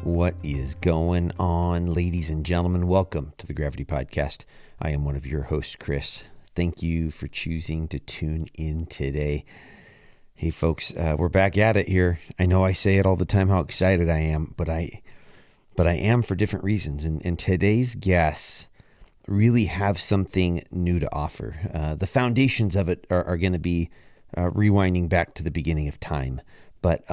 What is going on, ladies and gentlemen? Welcome to the Gravity Podcast. I am one of your hosts, Chris. Thank you for choosing to tune in today. Hey, folks, we're back at it here. I know I say it all the time how excited I am, but I am for different reasons. And today's guests really have something new to offer. The foundations of it are going to be rewinding back to the beginning of time, but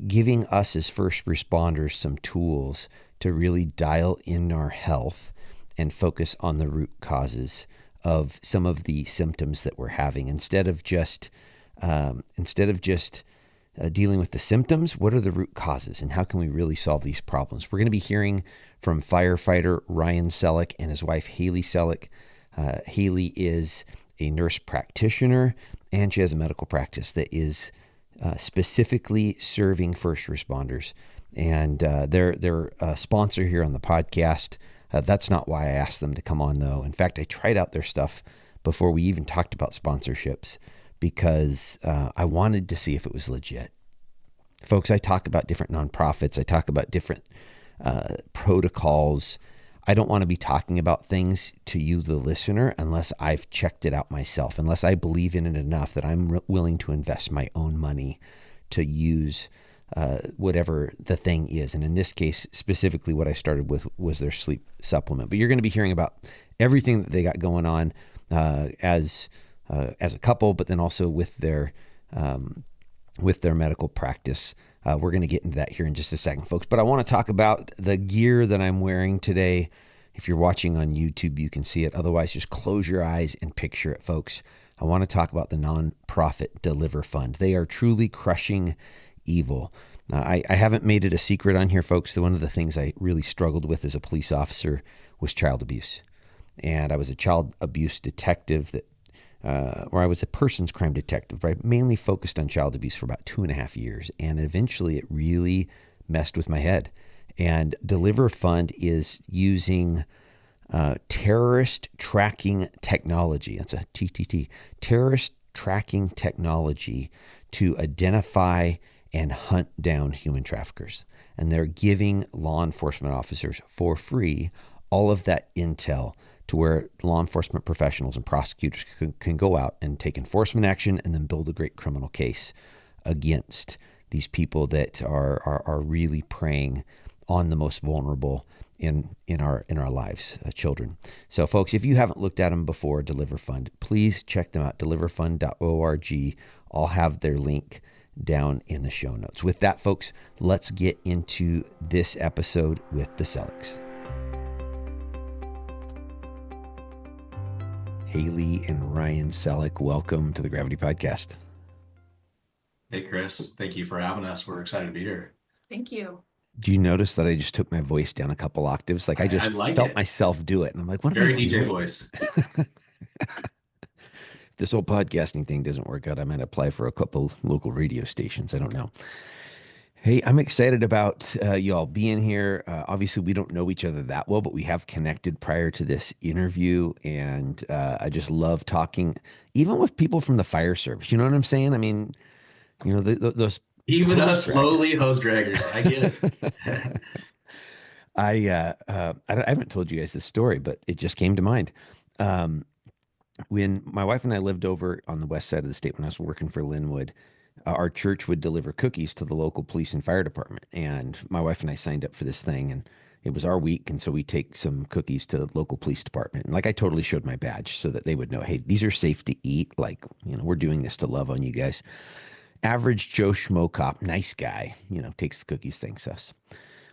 giving us as first responders some tools to really dial in our health and focus on the root causes of some of the symptoms that we're having instead of just dealing with the symptoms. What are the root causes and how can we really solve these problems? We're going to be hearing from firefighter Ryan Scellick and his wife Haley Scellick. Haley is a nurse practitioner and she has a medical practice that is specifically serving first responders. And they're a sponsor here on the podcast. That's not why I asked them to come on, though. In fact, I tried out their stuff before we even talked about sponsorships because I wanted to see if it was legit. Folks, I talk about different nonprofits. I talk about different protocols. I don't want to be talking about things to you, the listener, unless I've checked it out myself, unless I believe in it enough that I'm willing to invest my own money to use whatever the thing is. And in this case, specifically what I started with was their sleep supplement. But you're going to be hearing about everything that they got going on as a couple, but then also with their medical practice. We're going to get into that here in just a second, folks. But I want to talk about the gear that I'm wearing today. If you're watching on YouTube, you can see it. Otherwise, just close your eyes and picture it, folks. I want to talk about the nonprofit DeliverFund. They are truly crushing evil. I haven't made it a secret on here, folks, that one of the things I really struggled with as a police officer was child abuse. And I was a child abuse detective or I was a persons crime detective, but I mainly focused on child abuse for about 2.5 years. And eventually it really messed with my head. And DeliverFund is using terrorist tracking technology. That's a TTT, terrorist tracking technology to identify and hunt down human traffickers. And they're giving law enforcement officers for free all of that intel to where law enforcement professionals and prosecutors can go out and take enforcement action and then build a great criminal case against these people that are really preying on the most vulnerable in our lives, children. So, folks, if you haven't looked at them before, DeliverFund, please check them out, deliverfund.org. I'll have their link down in the show notes. With that, folks, let's get into this episode with the Scellicks. Haley and Ryan Scellick, welcome to the Gravity Podcast. Hey, Chris. Thank you for having us. We're excited to be here. Thank you. Do you notice that I just took my voice down a couple octaves? Like I just felt myself do it. And I'm like, what am I doing? Very DJ voice. If this whole podcasting thing doesn't work out, I might apply for a couple local radio stations. I don't know. Hey, I'm excited about y'all being here. Obviously, we don't know each other that well, but we have connected prior to this interview. And I just love talking, even with people from the fire service. You know what I'm saying? I mean, you know, those even us slowly hose draggers. I get it. I haven't told you guys this story, but it just came to mind. When my wife and I lived over on the west side of the state when I was working for Linwood, our church would deliver cookies to the local police and fire department. And my wife and I signed up for this thing and it was our week. And so we take some cookies to the local police department. And like I totally showed my badge so that they would know, hey, these are safe to eat. Like, you know, we're doing this to love on you guys. Average Joe Schmo cop, nice guy, you know, takes the cookies, thanks us.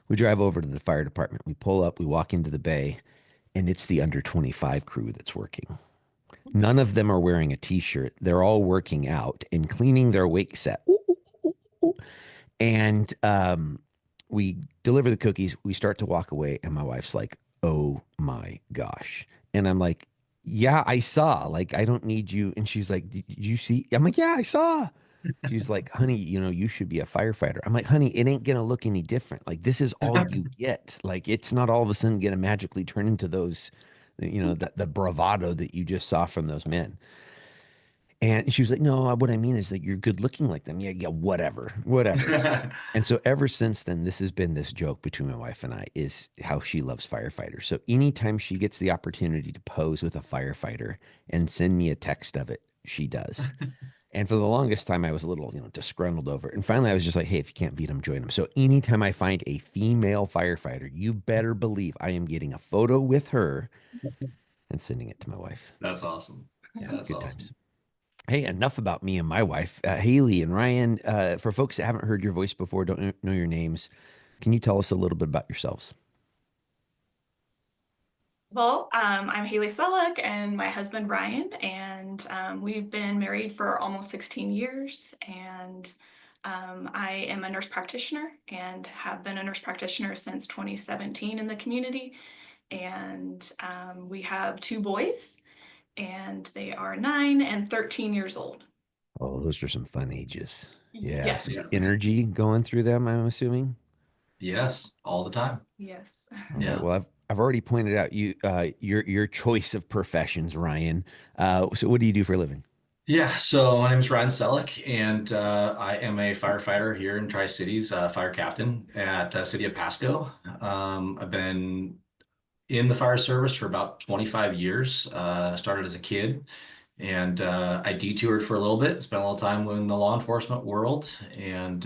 We drive over to the fire department. We pull up, we walk into the bay, and it's the under 25 crew that's working. None of them are wearing a t-shirt. They're all working out and cleaning their wake set. Ooh, ooh, ooh, ooh. And we deliver the cookies. We start to walk away, and my wife's like, oh my gosh. And I'm like, yeah, I saw. Like, I don't need you. And she's like, did you see? I'm like, yeah, I saw. She's like, honey, you know, you should be a firefighter. I'm like, honey, it ain't going to look any different. Like, this is all you get. Like, it's not all of a sudden going to magically turn into those, you know, the bravado that you just saw from those men. And she was like, no, what I mean is that you're good looking like them. Yeah, yeah, whatever, whatever. And so ever since then, this has been this joke between my wife and I is how she loves firefighters. So anytime she gets the opportunity to pose with a firefighter and send me a text of it, she does. And for the longest time, I was a little, disgruntled over it. And finally, I was just like, hey, if you can't beat them, join them. So anytime I find a female firefighter, you better believe I am getting a photo with her and sending it to my wife. That's awesome. Yeah, That's good times. awesome. Hey, enough about me and my wife. Haley and Ryan, for folks that haven't heard your voice before, don't know your names, can you tell us a little bit about yourselves? Well, I'm Haley Scellick and my husband Ryan, and we've been married for almost 16 years. And I am a nurse practitioner and have been a nurse practitioner since 2017 in the community. And we have two boys, and they are 9 and 13 years old. Oh, those are some fun ages. Yeah, some Yeah. Yes, energy going through them, I'm assuming. Yes, all the time. yes. All right. Yeah. Well, I've already pointed out your choice of professions, Ryan. So what do you do for a living? Yeah, so my name is Ryan Scellick, and I am a firefighter here in Tri-Cities, fire captain at City of Pasco. I've been in the fire service for about 25 years. Started as a kid, and I detoured for a little bit, spent a little time in the law enforcement world, and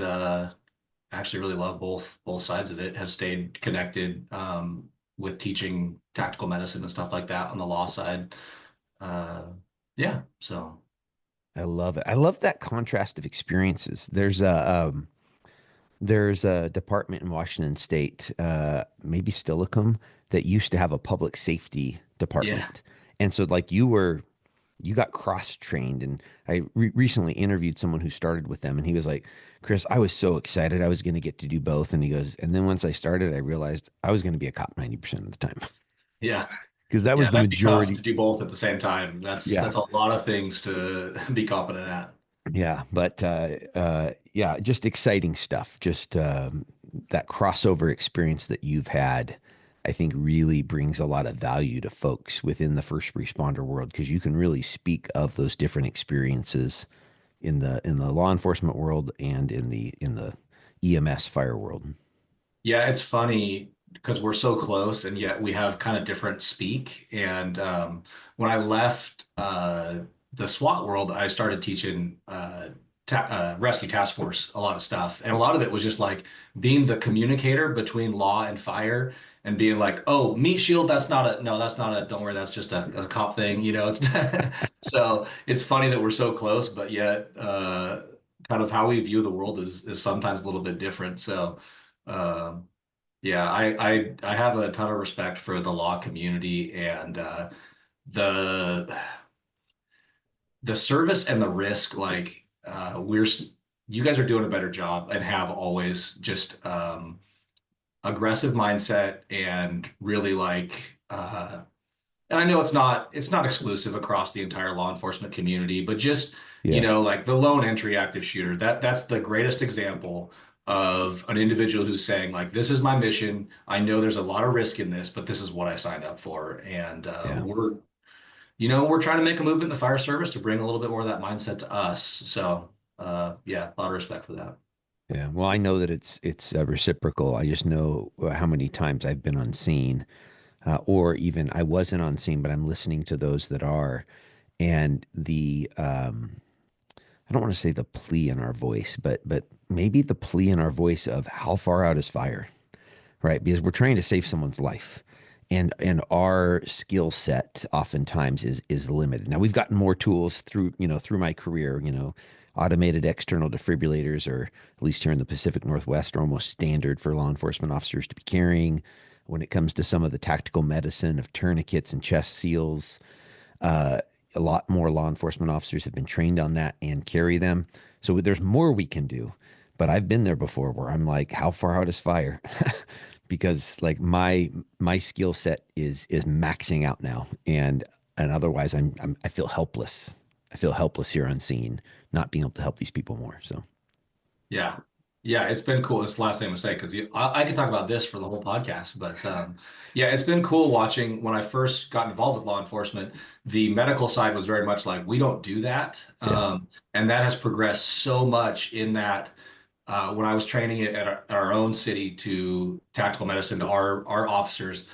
actually really love both sides of it. Have stayed connected with teaching tactical medicine and stuff like that on the law side. Uh, yeah, so. I love it. I love that contrast of experiences. There's a department in Washington State, maybe Stillicum, that used to have a public safety Yeah. department. And so, like, you got cross trained. And I recently interviewed someone who started with them, and he was like, Chris, I was so excited I was going to get to do both. And he goes, and then once I started, I realized I was going to be a cop 90% of the time Yeah. because that Yeah, was the that'd be tough to majority. do both at the same time. Yeah. That's a lot of things to be competent at. Yeah, but yeah, just exciting stuff. Just that crossover experience that you've had, I think, really brings a lot of value to folks within the first responder world because you can really speak of those different experiences in the law enforcement world and in the EMS fire world. Yeah, it's funny because we're so close and yet we have kind of different speak. And when I left the SWAT world, I started teaching ta rescue task force a lot of stuff. And a lot of it was just like being the communicator between law and fire and being like, oh, meat shield, that's not a, no, that's not a, don't worry, that's just a cop thing. It's so it's funny that we're so close, but yet kind of how we view the world is sometimes a little bit different. So, um, yeah, I have a ton of respect for the law community and the the service and the risk. Like you guys are doing a better job and have always just aggressive mindset and really like and I know it's not exclusive across the entire law enforcement community, but just, Yeah, like the lone entry active shooter, that's the greatest example of an individual who's saying like, this is my mission. I know there's a lot of risk in this, but this is what I signed up for. And yeah, we're trying to make a movement in the fire service to bring a little bit more of that mindset to us. So yeah, a lot of respect for that. yeah. Well, I know that it's reciprocal. I just know how many times I've been on scene, or even I wasn't on scene, but I'm listening to those that are, and I don't want to say the plea in our voice, but maybe the plea in our voice of how far out is fire, right? Because we're trying to save someone's life. And our skill set oftentimes is limited. Now we've gotten more tools through my career, automated external defibrillators, or at least here in the Pacific Northwest, are almost standard for law enforcement officers to be carrying. When it comes to some of the tactical medicine of tourniquets and chest seals, uh, a lot more law enforcement officers have been trained on that and carry them. So there's more we can do. But I've been there before where I'm like, how far out is fire? Because like my skill set is maxing out now, and otherwise I feel helpless. I feel helpless here on scene, not being able to help these people more. So Yeah. Yeah, it's been cool. It's the last thing to say because I could talk about this for the whole podcast, but yeah, it's been cool watching. When I first got involved with law enforcement, the medical side was very much like we don't do that, Yeah. and that has progressed so much in that when I was training it at our own city to tactical medicine to our officers.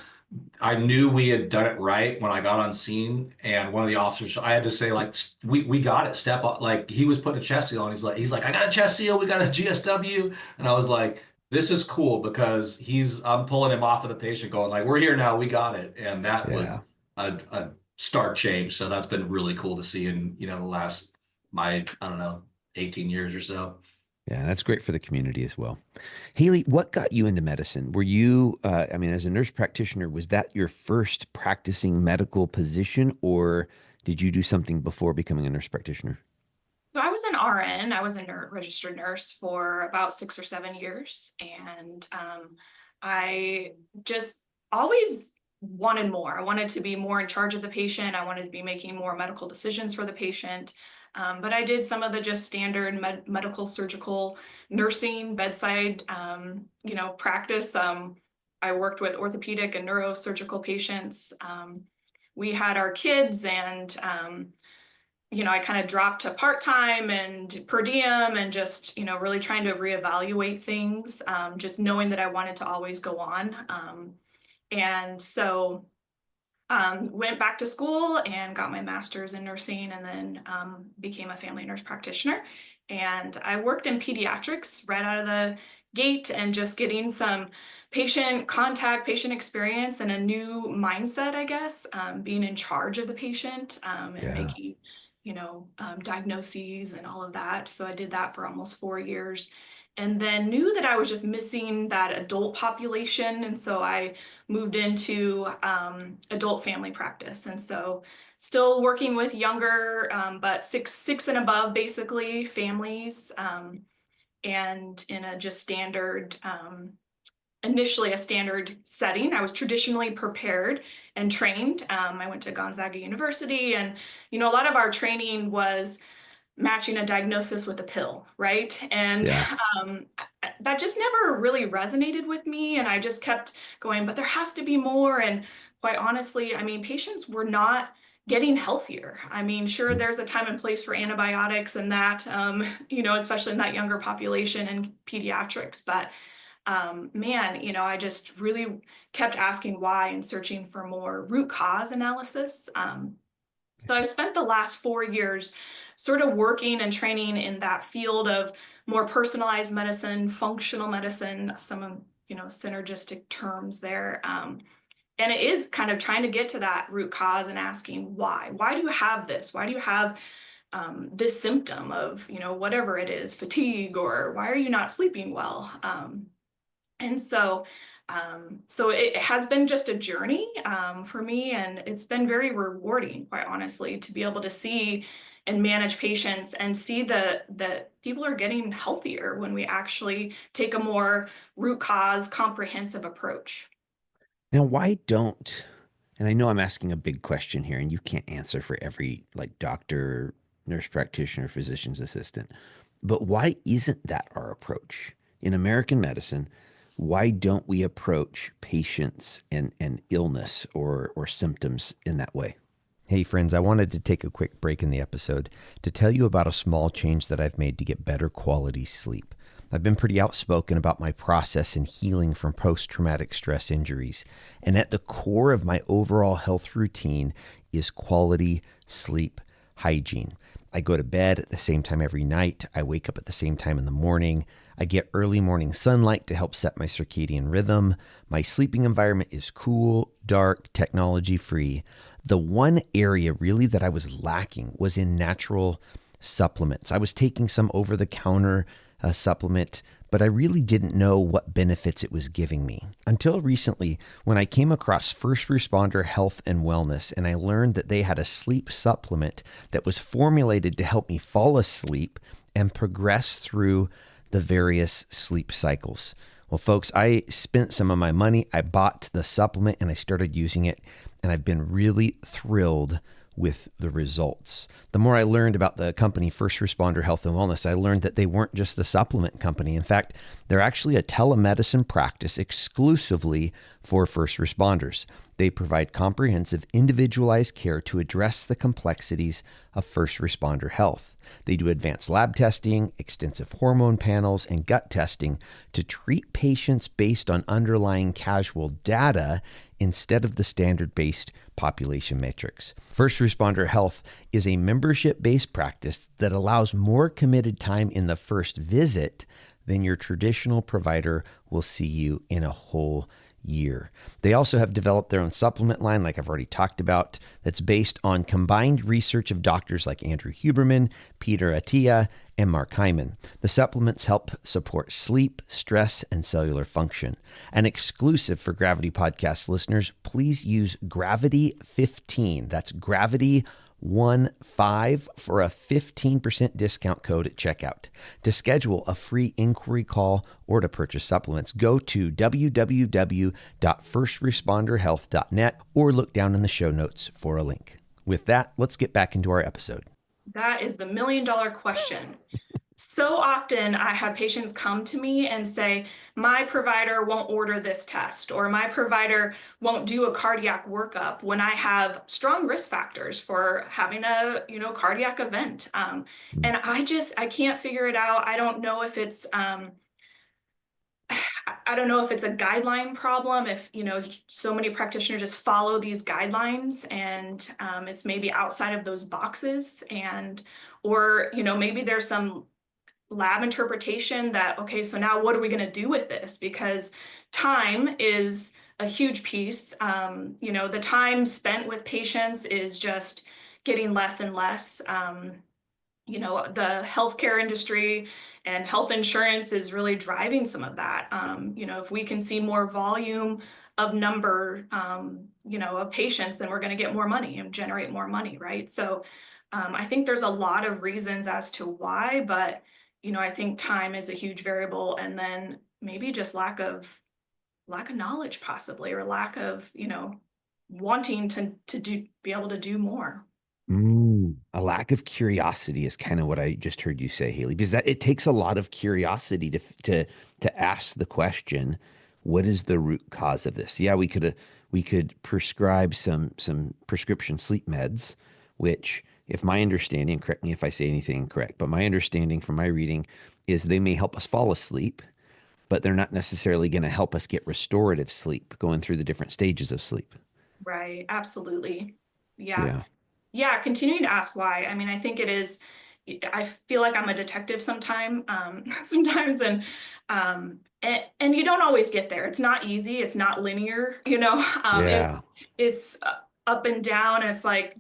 I knew we had done it right when I got on scene, and one of the officers, I had to say, like, we got it. Step up, like he was putting a chest seal on. He's like, I got a chest seal. We got a GSW, and I was like, this is cool because I'm pulling him off of the patient, going like, we're here now, we got it, and that Yeah. was a stark change. So that's been really cool to see in the last I don't know 18 years or so. Yeah, that's great for the community as well. Haley, what got you into medicine? Were you, I mean, as a nurse practitioner, was that your first practicing medical position, or did you do something before becoming a nurse practitioner? So I was an RN. I was a registered nurse for about 6 or 7 years, and I just always wanted more. I wanted to be more in charge of the patient. I wanted to be making more medical decisions for the patient. But I did some of the just standard medical, surgical, nursing, bedside, practice. I worked with orthopedic and neurosurgical patients. We had our kids, and I kind of dropped to part-time and per diem and just, really trying to reevaluate things, just knowing that I wanted to always go on. And so went back to school and got my master's in nursing, and then became a family nurse practitioner. And I worked in pediatrics right out of the gate, and just getting some patient contact, patient experience, and a new mindset, I guess, being in charge of the patient, and Yeah. making, diagnoses and all of that. So I did that for almost 4 years. And then knew that I was just missing that adult population. And so I moved into adult family practice. And so still working with younger, but six and above, basically, families, and in a just standard, initially a standard setting. I was traditionally prepared and trained. I went to Gonzaga University, and, a lot of our training was matching a diagnosis with a pill, right? And Yeah. that just never really resonated with me. And I just kept going, but there has to be more. And quite honestly, I mean, patients were not getting healthier. I mean, sure, Mm. there's a time and place for antibiotics and that, especially in that younger population and pediatrics. But man, I just really kept asking why and searching for more root cause analysis. So I've spent the last 4 years sort of working and training in that field of more personalized medicine, functional medicine, some, synergistic terms there. And it is kind of trying to get to that root cause and asking why. Why do you have this? Why do you have this symptom of, whatever it is, fatigue, or why are you not sleeping well? And so it has been just a journey for me, and it's been very rewarding, quite honestly, to be able to see and manage patients and see that people are getting healthier when we actually take a more root cause, comprehensive approach. Now, why don't, and I know I'm asking a big question here, and you can't answer for every like doctor, nurse practitioner, physician's assistant, but why isn't that our approach in American medicine? Why don't we approach patients and illness or symptoms in that way? Hey, friends, I wanted to take a quick break in the episode to tell you about a small change that I've made to get better quality sleep. I've been pretty outspoken about my process in healing from post-traumatic stress injuries, and at the core of my overall health routine is quality sleep hygiene. I go to bed at the same time every night. I wake up at the same time in the morning. I get early morning sunlight to help set my circadian rhythm. My sleeping environment is cool, dark, technology-free. The one area really that I was lacking was in natural supplements. I was taking some over-the-counter supplement, but I really didn't know what benefits it was giving me. Until recently, when I came across First Responder Health and Wellness, and I learned that they had a sleep supplement that was formulated to help me fall asleep and progress through the various sleep cycles. Well, folks, I spent some of my money. I bought the supplement and I started using it, and I've been really thrilled with the results. The more I learned about the company First Responder Health and Wellness, I learned that they weren't just a supplement company. In fact, they're actually a telemedicine practice exclusively for first responders. They provide comprehensive, individualized care to address the complexities of first responder health. They do advanced lab testing, extensive hormone panels, and gut testing to treat patients based on underlying causal data instead of the standard-based population matrix. First Responder Health is a membership-based practice that allows more committed time in the first visit than your traditional provider will see you in a whole year. They also have developed their own supplement line, like I've already talked about, that's based on combined research of doctors like Andrew Huberman, Peter Attia, and Mark Hyman. The supplements help support sleep, stress, and cellular function. An exclusive for Gravity Podcast listeners, please use Gravity 15. That's Gravity 15 for a 15% discount code at checkout. To schedule a free inquiry call or to purchase supplements, go to www.firstresponderhealth.net or look down in the show notes for a link. With that, let's get back into our episode. That is the million-dollar question. So often I have patients come to me and say, my provider won't order this test, or my provider won't do a cardiac workup when I have strong risk factors for having a, cardiac event. And I can't figure it out. I don't know if it's, I don't know if it's a guideline problem, if, so many practitioners just follow these guidelines and it's maybe outside of those boxes, or maybe there's some lab interpretation that, okay, so now what are we going to do with this? Because time is a huge piece. The time spent with patients is just getting less and less. The healthcare industry and health insurance is really driving some of that. If we can see more volume of number, of patients, then we're going to get more money and generate more money, right? So I think there's a lot of reasons as to why, but I think time is a huge variable, and then maybe just lack of knowledge possibly, or lack of, wanting to be able to do more. A lack of curiosity is kind of what I just heard you say, Haley, because it takes a lot of curiosity to ask the question, what is the root cause of this? Yeah, we could prescribe some prescription sleep meds, which, if my understanding, correct me if I say anything incorrect, but my understanding from my reading is they may help us fall asleep, but they're not necessarily going to help us get restorative sleep, going through the different stages of sleep. Right. Absolutely. Yeah. Yeah. Continuing to ask why. I mean, I think it is, I feel like I'm a detective sometimes, and you don't always get there. It's not easy. It's not linear, Yeah. it's up and down. And it's like,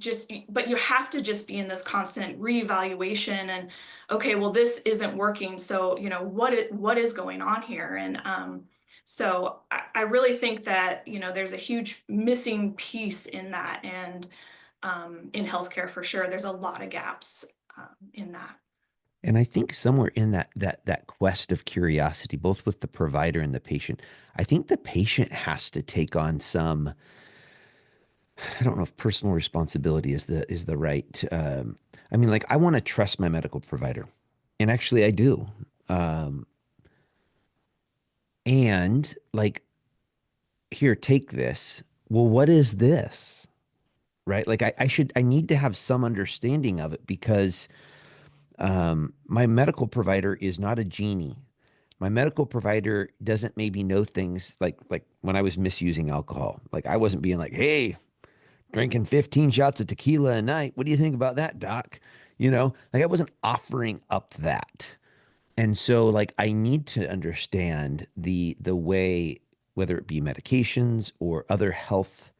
but you have to just be in this constant reevaluation and, okay, well, this isn't working. So, what is going on here? And, so I really think that, there's a huge missing piece in that. And, in healthcare, for sure, there's a lot of gaps, in that. And I think somewhere in that quest of curiosity, both with the provider and the patient, I think the patient has to take on some, I don't know if personal responsibility is the right. I mean, like, I want to trust my medical provider, and actually I do. And like, here, take this. Well, what is this? Right? Like, I need to have some understanding of it, because my medical provider is not a genie. My medical provider doesn't maybe know things like when I was misusing alcohol. Like, I wasn't being like, hey, drinking 15 shots of tequila a night. What do you think about that, doc? Like, I wasn't offering up that. And so, like, I need to understand the way, whether it be medications or other health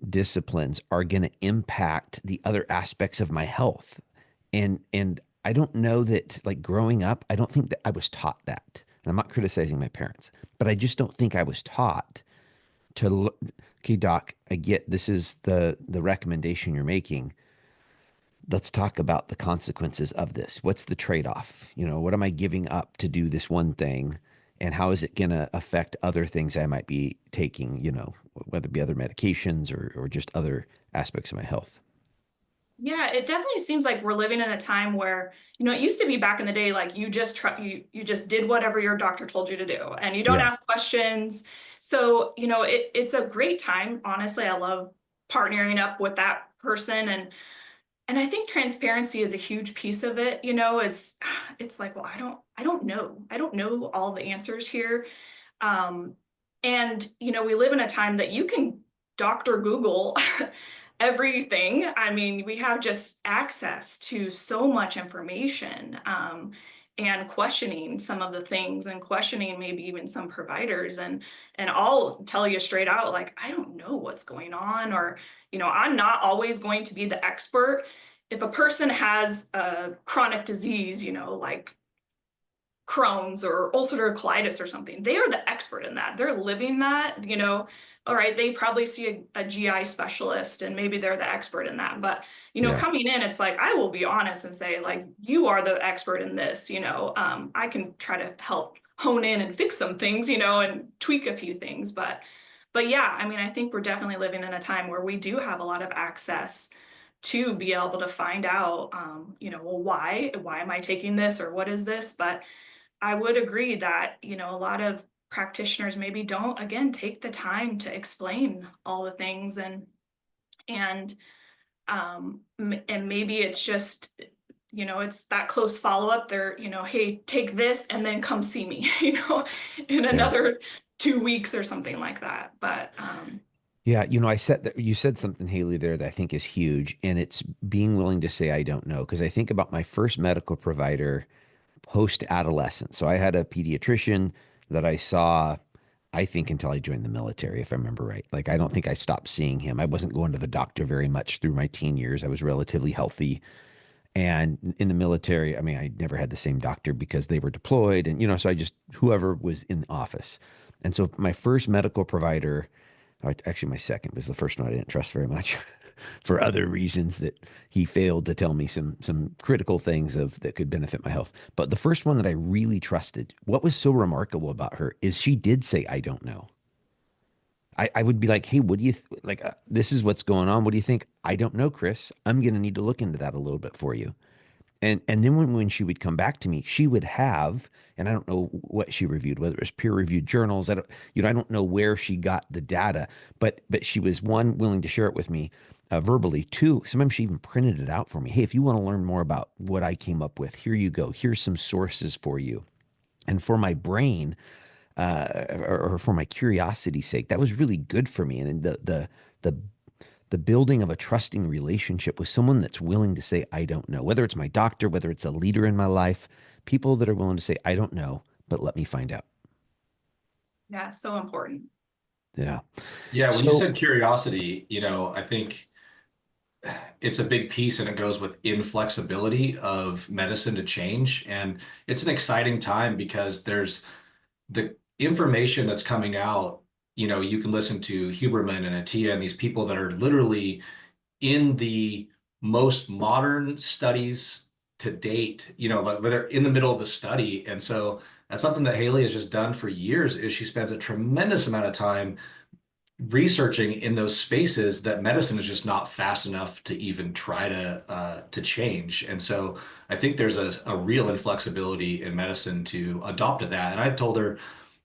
disciplines, are going to impact the other aspects of my health. And I don't know that, like, growing up, I don't think that I was taught that. And I'm not criticizing my parents, but I just don't think I was taught to look, okay, doc, I get this is the recommendation you're making. Let's talk about the consequences of this. What's the trade-off? What am I giving up to do this one thing? And how is it going to affect other things I might be taking, whether it be other medications or just other aspects of my health. Yeah, it definitely seems like we're living in a time where, it used to be back in the day, like you just did whatever your doctor told you to do and you don't Yeah. ask questions. So, it's a great time. Honestly, I love partnering up with that person and I think transparency is a huge piece of it, is it's like, well, I don't know. I don't know all the answers here. Um, and we live in a time that you can Dr. Google everything. I mean, we have just access to so much information, and questioning some of the things and questioning maybe even some providers and I'll tell you straight out, like, I don't know what's going on, or, I'm not always going to be the expert. If a person has a chronic disease, like Crohn's or ulcerative colitis or something. They are the expert in that. They're living that, all right, they probably see a GI specialist and maybe they're the expert in that. But, Yeah. coming in, it's like, I will be honest and say, like, you are the expert in this, I can try to help hone in and fix some things, and tweak a few things. But yeah, I mean, I think we're definitely living in a time where we do have a lot of access to be able to find out, well, why am I taking this or what is this? But I would agree that, a lot of practitioners maybe don't, again, take the time to explain all the things and and maybe it's just, it's that close follow-up. They're, hey, take this and then come see me, in Yeah. another 2 weeks or something like that. But Yeah, I said that you said something, Haley, there that I think is huge, and it's being willing to say I don't know. Because I think about my first medical provider post adolescence. So I had a pediatrician that I saw, I think, until I joined the military, if I remember right. Like, I don't think I stopped seeing him. I wasn't going to the doctor very much through my teen years. I was relatively healthy. And in the military, I mean, I never had the same doctor because they were deployed. And, so I just, whoever was in the office. And so my first medical provider, actually, my second was the first one I didn't trust very much for other reasons that he failed to tell me some critical things of that could benefit my health. But the first one that I really trusted, what was so remarkable about her is she did say, I don't know. I would be like, hey, what do you like? This is what's going on. What do you think? I don't know, Chris. I'm going to need to look into that a little bit for you. And then when she would come back to me, she would have, and I don't know what she reviewed, whether it was peer reviewed journals. I don't know where she got the data, but she was, one, willing to share it with me verbally. Two, sometimes she even printed it out for me. Hey, if you want to learn more about what I came up with, here you go. Here's some sources for you. And for my brain, or for my curiosity's sake, that was really good for me. And the the building of a trusting relationship with someone that's willing to say, I don't know, whether it's my doctor, whether it's a leader in my life, people that are willing to say, I don't know, but let me find out. yeah, so important. Yeah. Yeah, when you So, said curiosity, I think it's a big piece and it goes with inflexibility of medicine to change. And it's an exciting time because there's the information that's coming out. You can listen to Huberman and Attia and these people that are literally in the most modern studies to date, like they're in the middle of the study. And so that's something that Haley has just done for years is she spends a tremendous amount of time researching in those spaces that medicine is just not fast enough to even try to change. And so I think there's a real inflexibility in medicine to adopt to that. And I told her,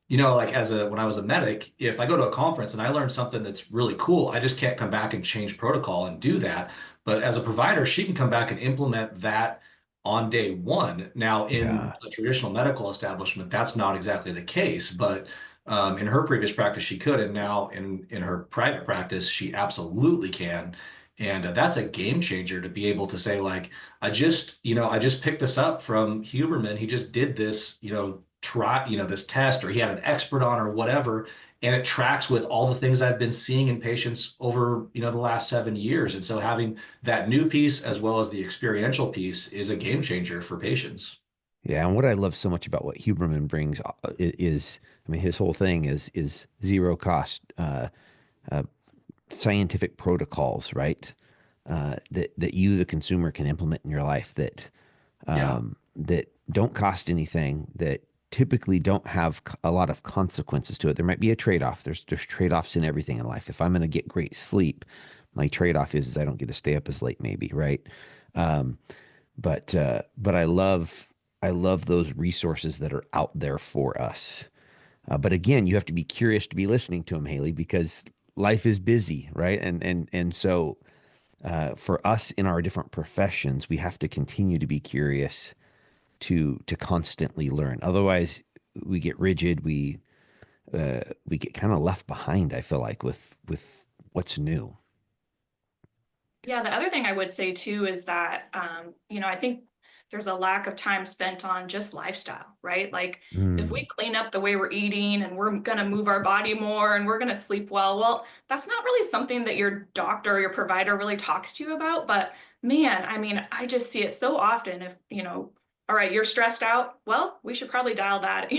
like when I was a medic, if I go to a conference and I learn something that's really cool, I just can't come back and change protocol and do that. But as a provider, she can come back and implement that on day one. Now, in yeah, a traditional medical establishment, that's not exactly the case, but in her previous practice, she could, and now in her private practice, she absolutely can. And that's a game changer to be able to say, like, I just picked this up from Huberman. He just did this, this test, or he had an expert on, or whatever, and it tracks with all the things I've been seeing in patients over, the last 7 years. And so having that new piece as well as the experiential piece is a game changer for patients. yeah. And what I love so much about what Huberman brings is, I mean, his whole thing is zero cost uh, scientific protocols, right? That you, the consumer, can implement in your life Yeah. that don't cost anything, that typically don't have a lot of consequences to it. There might be a trade-off. There's trade-offs in everything in life. If I'm going to get great sleep, My trade-off is I don't get to stay up as late, maybe, right? Um, but I love those resources that are out there for us. But again, you have to be curious to be listening to them, Haley, because life is busy, right? And so for us in our different professions, we have to continue to be curious to constantly learn. Otherwise, we get rigid. We get kind of left behind. I feel like with what's new. Yeah, the other thing I would say too is that, I think there's a lack of time spent on just lifestyle, right? Like if we Mm, clean up the way we're eating and we're going to move our body more and we're going to sleep well, that's not really something that your doctor or your provider really talks to you about. But man, I mean, I just see it so often. If, all right, you're stressed out. Well, we should probably dial that,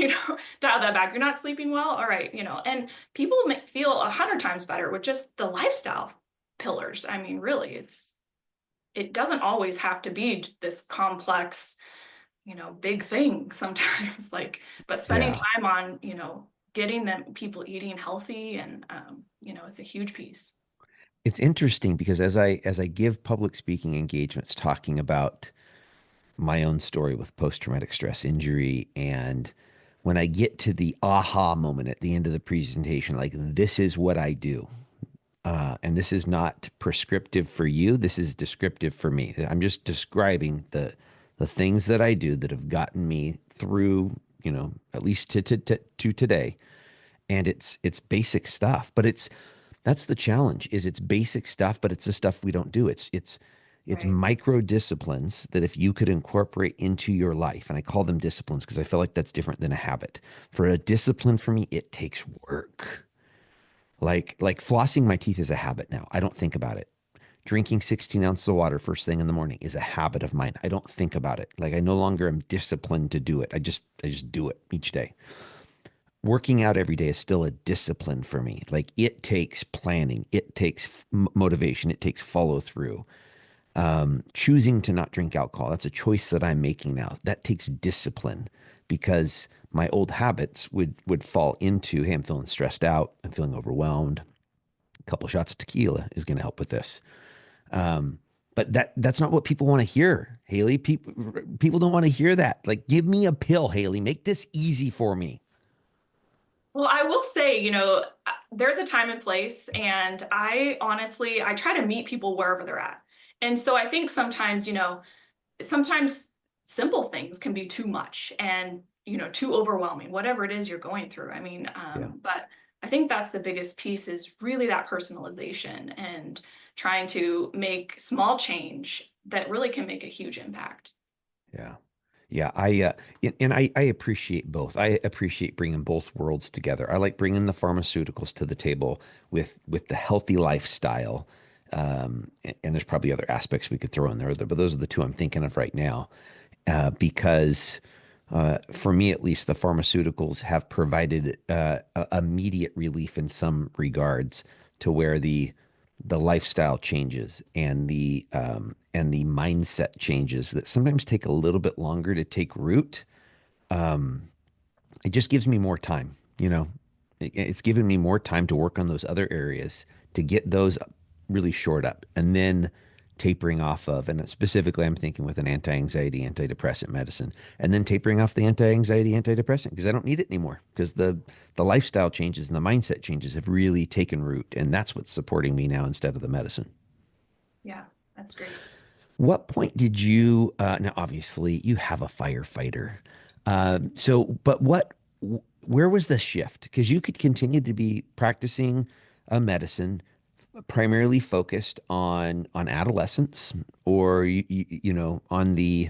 dial that back. You're not sleeping well. All right, and people feel 100 times better with just the lifestyle pillars. I mean, really, it doesn't always have to be this complex, big thing sometimes. Like, but spending yeah. time on, getting them people eating healthy and it's a huge piece. It's interesting because as I give public speaking engagements talking about my own story with post-traumatic stress injury, and when I get to the aha moment at the end of the presentation, like this is what I do. And this is not prescriptive for you. This is descriptive for me. I'm just describing the things that I do that have gotten me through, at least to today. And it's basic stuff, but that's the challenge is it's basic stuff, but it's the stuff we don't do. It's Right. micro disciplines that if you could incorporate into your life, and I call them disciplines because I feel like that's different than a habit. For a discipline for me, it takes work. Like flossing my teeth is a habit now. I don't think about it. Drinking 16 ounces of water first thing in the morning is a habit of mine. I don't think about it. Like I no longer am disciplined to do it. I just do it each day. Working out every day is still a discipline for me. Like it takes planning, it takes motivation, it takes follow through. Choosing to not drink alcohol, that's a choice that I'm making now. That takes discipline because my old habits would fall into, hey, I'm feeling stressed out, I'm feeling overwhelmed. A couple shots of tequila is going to help with this. Um, but that's not what people want to hear, Haley. People don't want to hear that. Like, give me a pill, Haley. Make this easy for me. Well, I will say, there's a time and place, and I try to meet people wherever they're at. And so I think sometimes simple things can be too much and, too overwhelming, whatever it is you're going through. I mean, Yeah, but I think that's the biggest piece is really that personalization and trying to make small change that really can make a huge impact. yeah. Yeah, I appreciate both. I appreciate bringing both worlds together. I like bringing the pharmaceuticals to the table with the healthy lifestyle. And there's probably other aspects we could throw in there, but those are the two I'm thinking of right now. Because for me, at least, the pharmaceuticals have provided immediate relief in some regards to where the lifestyle changes and the mindset changes that sometimes take a little bit longer to take root. It just gives me more time, it's given me more time to work on those other areas to get those really shored up and then tapering off of, and specifically I'm thinking with an anti-anxiety antidepressant medicine, and then tapering off the anti-anxiety antidepressant because I don't need it anymore because the lifestyle changes and the mindset changes have really taken root, and that's what's supporting me now instead of the medicine. Yeah, that's great. What point did you? Now, obviously, you have a firefighter. But where was the shift? Because you could continue to be practicing medicine, primarily focused on adolescents, or on the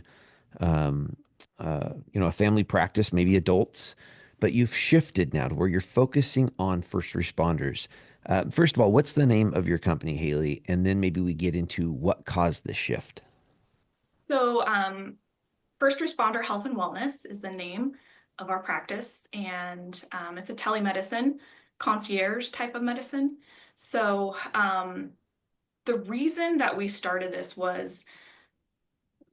a family practice, maybe adults. But you've shifted now to where you're focusing on first responders. First of all, what's the name of your company, Haley? And then maybe we get into what caused this shift. So, First Responder Health and Wellness is the name of our practice, and it's a telemedicine, concierge type of medicine. So, the reason that we started this was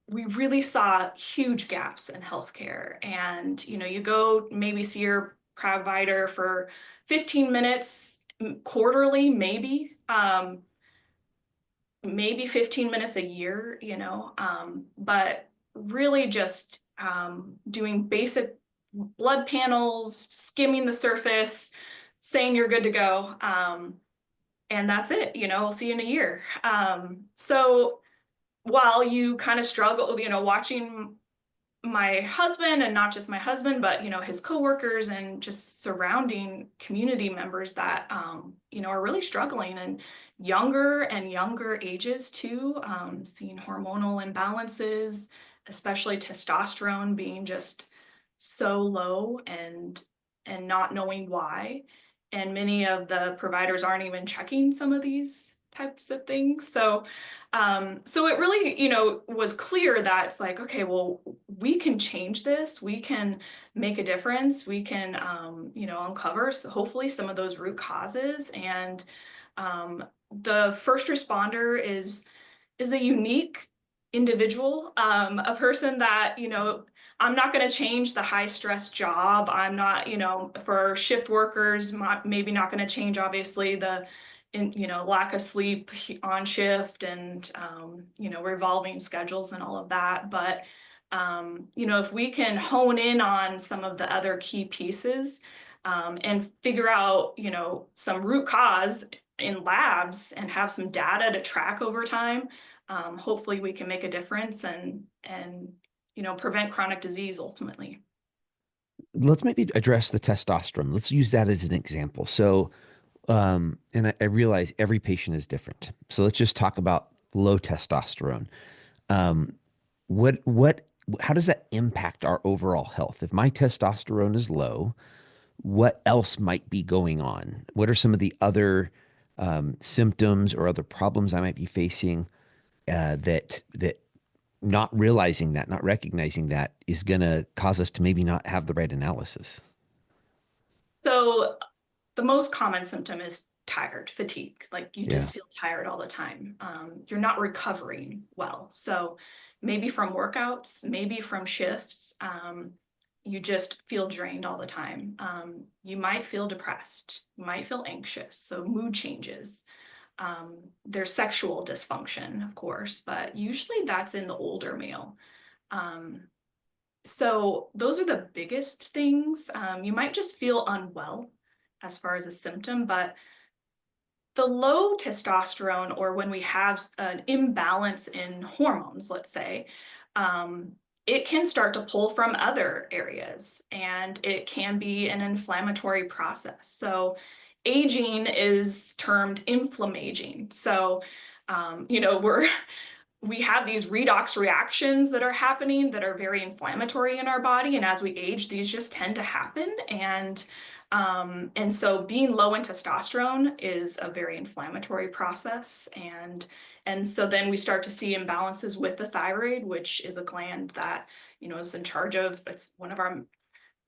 we really saw huge gaps in healthcare. And, you go maybe see your provider for 15 minutes quarterly, maybe. maybe 15 minutes a year, but really just doing basic blood panels, skimming the surface, saying you're good to go. And that's it, we'll see you in a year. So while you kind of struggle, watching my husband, and not just my husband, but his coworkers and just surrounding community members that are really struggling, and younger ages too, seeing hormonal imbalances, especially testosterone being just so low, and not knowing why. And many of the providers aren't even checking some of these types of things. So it really, was clear that it's like, okay, well, we can change this. We can make a difference. We can, uncover hopefully some of those root causes. And the first responder is a unique individual, a person that, I'm not going to change the high stress job. I'm not, for shift workers, maybe not going to change, obviously, the lack of sleep on shift, and revolving schedules and all of that. But if we can hone in on some of the other key pieces, and figure out some root cause in labs, and have some data to track over time, hopefully we can make a difference, and prevent chronic disease ultimately. Let's maybe address the testosterone. Let's use that as an example. So, and I realize every patient is different. So let's just talk about low testosterone. Um, how does that impact our overall health? If my testosterone is low, what else might be going on? What are some of the other symptoms or other problems I might be facing that not realizing that, not recognizing that is going to cause us to maybe not have the right analysis? So the most common symptom is tired, fatigue. Like, you Yeah. just feel tired all the time. You're not recovering well. So maybe from workouts, maybe from shifts, you just feel drained all the time. You might feel depressed, you might feel anxious. So mood changes. There's sexual dysfunction, of course, but usually that's in the older male. Um, so those are the biggest things. You might just feel unwell as far as a symptom, but the low testosterone, or when we have an imbalance in hormones, let's say, it can start to pull from other areas, and it can be an inflammatory process. So aging is termed inflammaging. So, we have these redox reactions that are happening that are very inflammatory in our body. And as we age, these just tend to happen. And so being low in testosterone is a very inflammatory process. And so then we start to see imbalances with the thyroid, which is a gland that, is in charge of, it's one of our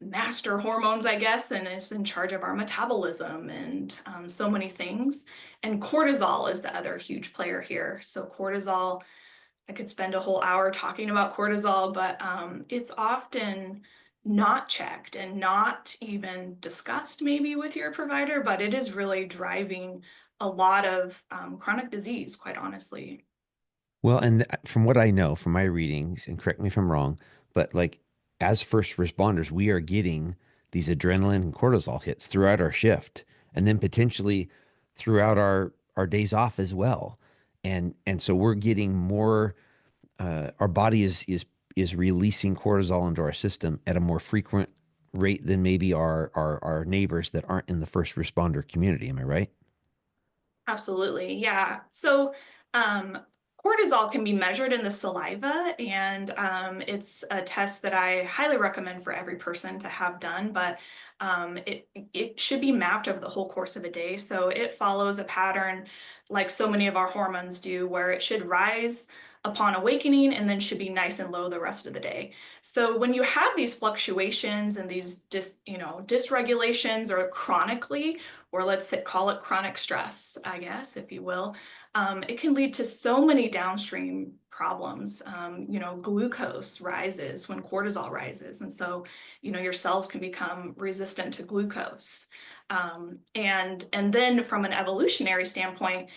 master hormones, I guess, and it's in charge of our metabolism, and so many things. And cortisol is the other huge player here. So cortisol, I could spend a whole hour talking about cortisol, but it's often not checked and not even discussed maybe with your provider, but it is really driving a lot of chronic disease, quite honestly. Well, and from what I know from my readings, and correct me if I'm wrong, but like as first responders, we are getting these adrenaline and cortisol hits throughout our shift, and then potentially throughout our days off as well. And so we're getting more. Our body is releasing cortisol into our system at a more frequent rate than maybe our neighbors that aren't in the first responder community. Am I right? Absolutely, yeah. So cortisol can be measured in the saliva, and it's a test that I highly recommend for every person to have done, but it should be mapped over the whole course of a day. So it follows a pattern like so many of our hormones do, where it should rise upon awakening and then should be nice and low the rest of the day. So when you have these fluctuations and these dysregulations, or chronically, or let's say, call it chronic stress, I guess, if you will, it can lead to so many downstream problems. Glucose rises when cortisol rises. And so, your cells can become resistant to glucose. And then from an evolutionary standpoint,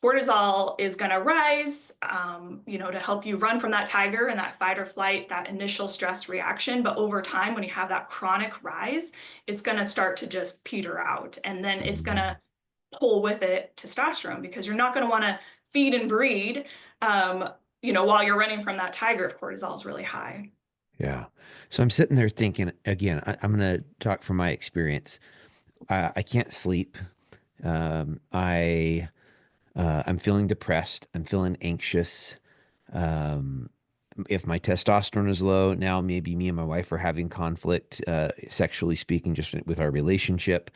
cortisol is going to rise, to help you run from that tiger and that fight or flight, that initial stress reaction. But over time, when you have that chronic rise, it's going to start to just peter out. And then it's going to pull with it testosterone, because you're not going to want to feed and breed, while you're running from that tiger if cortisol is really high. Yeah. So I'm sitting there thinking, again, I'm going to talk from my experience. I can't sleep. I'm feeling depressed. I'm feeling anxious. If my testosterone is low, now maybe me and my wife are having conflict, sexually speaking, just with our relationship.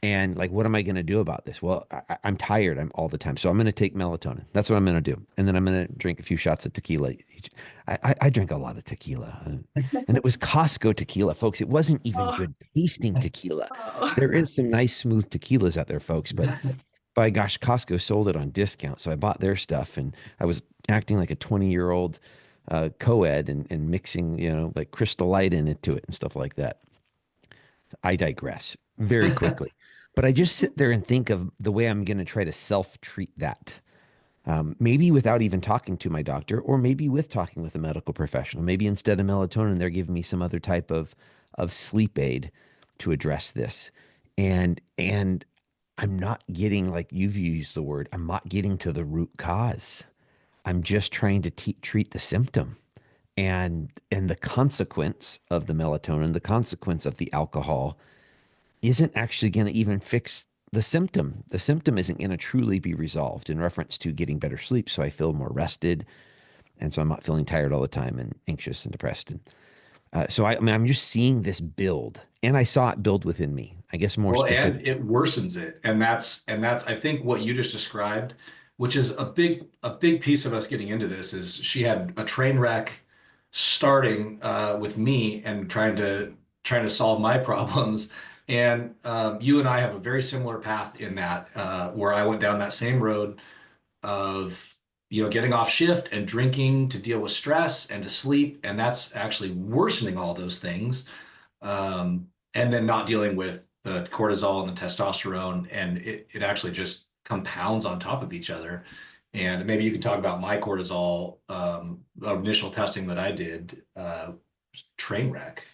And like, what am I going to do about this? Well, I'm tired. I'm all the time. So I'm going to take melatonin. That's what I'm going to do. And then I'm going to drink a few shots of tequila. I drink a lot of tequila. And it was Costco tequila, folks. It wasn't even good tasting tequila. There is some nice, smooth tequilas out there, folks. But by gosh, Costco sold it on discount. So I bought their stuff, and I was acting like a 20-year-old co-ed and mixing, like Crystal Light into it and stuff like that. I digress very quickly. But I just sit there and think of the way I'm going to try to self-treat that. Maybe without even talking to my doctor, or maybe with talking with a medical professional. Maybe instead of melatonin, they're giving me some other type of sleep aid to address this. And I'm not getting, like you've used the word, I'm not getting to the root cause. I'm just trying to treat the symptom. And the consequence of the melatonin, the consequence of the alcohol, isn't actually going to even fix the symptom. The symptom isn't going to truly be resolved in reference to getting better sleep. So I feel more rested. And so I'm not feeling tired all the time and anxious and depressed. And so I'm just seeing this build, and I saw it build within me, I guess, more specific. And it worsens it. And that's, I think, what you just described, which is a big piece of us getting into this, is she had a train wreck starting with me and trying to solve my problems. And you and I have a very similar path in that, where I went down that same road of, getting off shift and drinking to deal with stress and to sleep. And that's actually worsening all those things. And then not dealing with the cortisol and the testosterone. And it actually just compounds on top of each other. And maybe you can talk about my cortisol initial testing that I did, train wreck.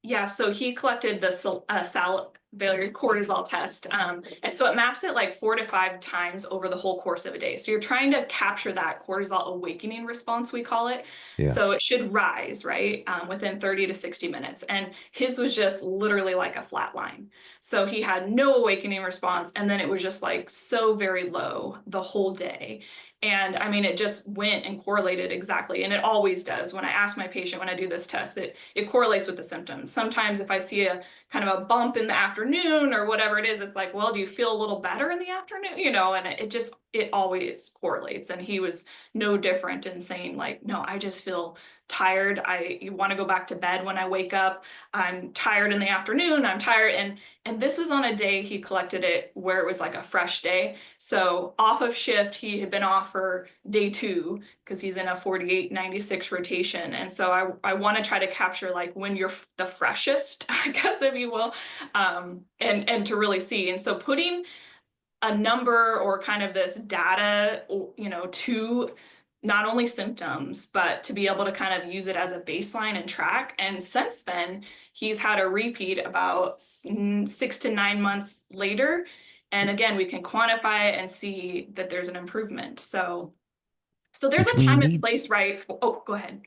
Yeah, so he collected the salivary cortisol test. And so it maps it like 4 to 5 times over the whole course of a day. So you're trying to capture that cortisol awakening response, we call it. Yeah. So it should rise, right, within 30 to 60 minutes. And his was just literally like a flat line. So he had no awakening response. And then it was just like so very low the whole day. And I mean, it just went and correlated exactly. And it always does. When I ask my patient, when I do this test, it correlates with the symptoms. Sometimes if I see a kind of a bump in the afternoon or whatever it is, it's like, well, do you feel a little better in the afternoon? And it always correlates. And he was no different in saying like, no, I just feel tired. You want to go back to bed when I wake up. I'm tired in the afternoon. I'm tired. And this was on a day he collected it where it was like a fresh day. So off of shift, he had been off for day 2 because he's in a 48-96 rotation. And so I want to try to capture like when you're the freshest, I guess, if you will, and to really see. And so putting a number or kind of this data, to not only symptoms, but to be able to kind of use it as a baseline and track. And since then, he's had a repeat about 6 to 9 months later. And again, we can quantify it and see that there's an improvement. So there's a time and place, right? Go ahead.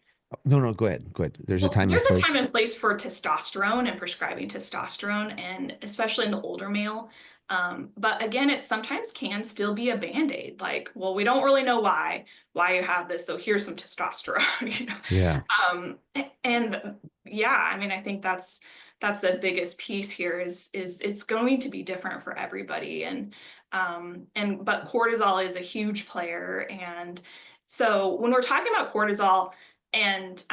No, go ahead. There's a time and place. There's a time and place for testosterone and prescribing testosterone, and especially in the older male. But again, it sometimes can still be a Band-Aid. Like, well, we don't really know why you have this, so here's some testosterone. Yeah. And yeah, I mean, I think that's the biggest piece here is it's going to be different for everybody, but cortisol is a huge player. And so when we're talking about cortisol, and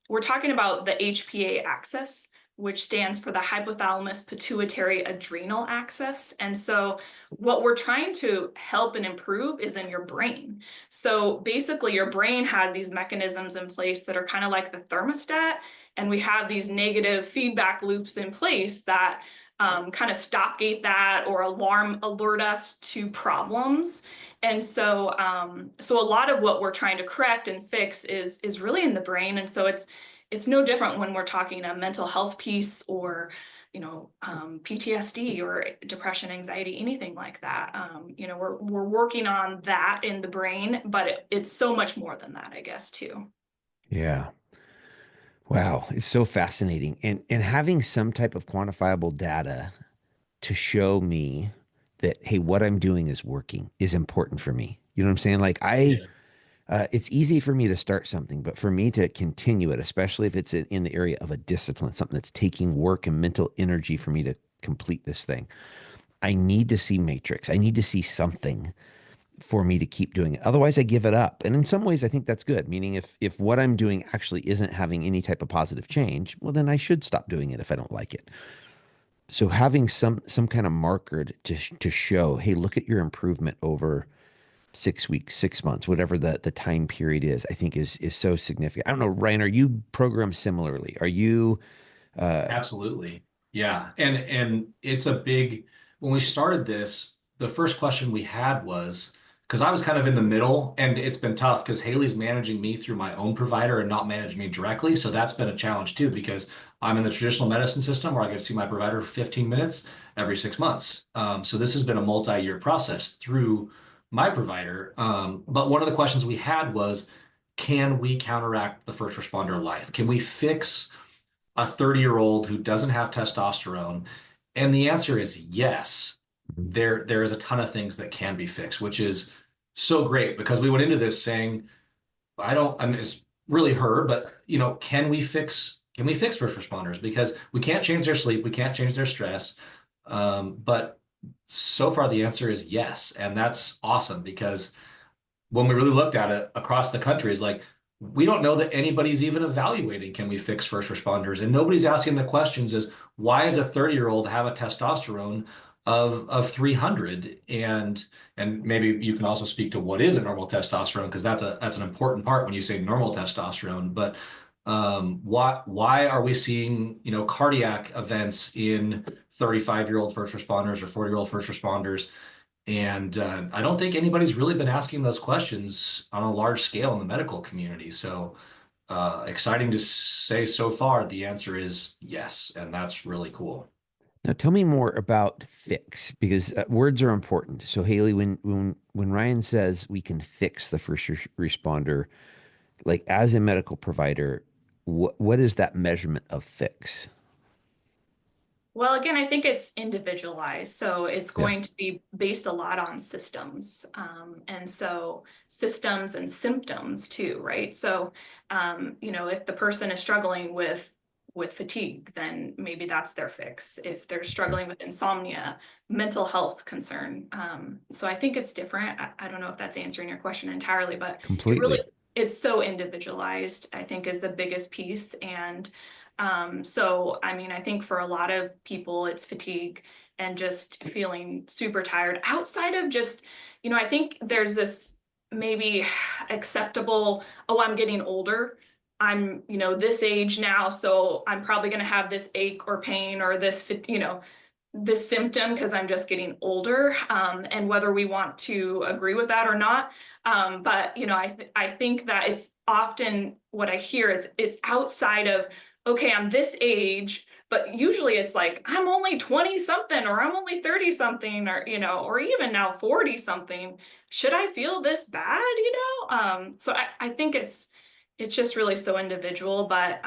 we're talking about the HPA axis, which stands for the hypothalamus pituitary adrenal axis. And so what we're trying to help and improve is in your brain. So basically your brain has these mechanisms in place that are kind of like the thermostat. And we have these negative feedback loops in place that kind of stopgate that or alert us to problems. And so, so a lot of what we're trying to correct and fix is really in the brain. And so it's no different when we're talking a mental health piece or, PTSD or depression, anxiety, anything like that. We're working on that in the brain, but it's so much more than that, I guess, too. Yeah. Wow. It's so fascinating. And having some type of quantifiable data to show me that, hey, what I'm doing is working is important for me. You know what I'm saying? Like Yeah. it's easy for me to start something, but for me to continue it, especially if it's in the area of a discipline, something that's taking work and mental energy for me to complete this thing, I need to see matrix. I need to see something for me to keep doing it. Otherwise, I give it up. And in some ways, I think that's good. Meaning, if what I'm doing actually isn't having any type of positive change, well, then I should stop doing it if I don't like it. So having some kind of marker to show, hey, look at your improvement over 6 weeks, 6 months, whatever the time period is, I think is so significant. I don't know, Ryan, are you programmed similarly? Are you Absolutely. Yeah. And it's a big, when we started this, the first question we had was, because I was kind of in the middle and it's been tough because Haley's managing me through my own provider and not managing me directly. So that's been a challenge too, because I'm in the traditional medicine system where I get to see my provider for 15 minutes every 6 months. So this has been a multi-year process through my provider. But one of the questions we had was, can we counteract the first responder life? Can we fix a 30-year-old who doesn't have testosterone? And the answer is yes. There is a ton of things that can be fixed, which is so great because we went into this saying, I mean, it's really her, but can we fix first responders? Because we can't change their sleep, we can't change their stress. But so far the answer is yes. And that's awesome because when we really looked at it across the country is like, we don't know that anybody's even evaluating can we fix first responders, and nobody's asking the questions is why does a 30-year-old have a testosterone of 300? And maybe you can also speak to what is a normal testosterone, because that's an important part when you say normal testosterone. But why are we seeing cardiac events in 35-year-old first responders or 40-year-old first responders? And I don't think anybody's really been asking those questions on a large scale in the medical community. So exciting to say so far, the answer is yes. And that's really cool. now tell me more about fix because words are important. So Haley, when Ryan says we can fix the first responder, like as a medical provider, what is that measurement of fix? Well, again, I think it's individualized. So it's Yeah, going to be based a lot on systems. And so systems and symptoms too, right? So, if the person is struggling with fatigue, then maybe that's their fix. If they're okay, struggling with insomnia, mental health concern. So I think it's different. I don't know if that's answering your question entirely, but completely. it's so individualized, I think is the biggest piece. And so, I mean, I think for a lot of people, it's fatigue and just feeling super tired outside of just, I think there's this maybe acceptable, oh, I'm getting older. I'm, this age now, so I'm probably going to have this ache or pain or this symptom because I'm just getting older. And whether we want to agree with that or not. But, I think that it's often what I hear is it's outside of, okay, I'm this age, but usually it's like, I'm only 20 something, or I'm only 30 something, or, or even now 40 something. Should I feel this bad? So I think it's just really so individual, but,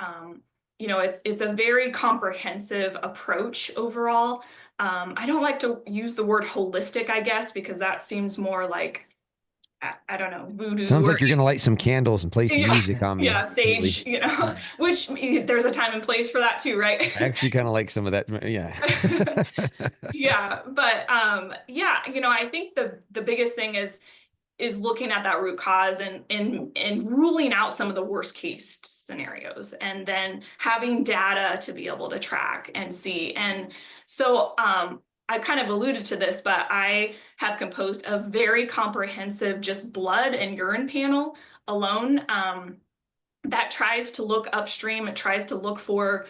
it's a very comprehensive approach overall. I don't like to use the word holistic, I guess, because that seems more like, I don't know, voodoo Sounds or like you're gonna light some candles and play some yeah, music on me, yeah, Haley. sage, which there's a time and place for that too, right? I actually kind of like some of that. Yeah. Yeah, but yeah, I think the biggest thing is looking at that root cause and ruling out some of the worst case scenarios, and then having data to be able to track and see. And so I kind of alluded to this, but I have composed a very comprehensive just blood and urine panel alone, that tries to look upstream. It tries to look for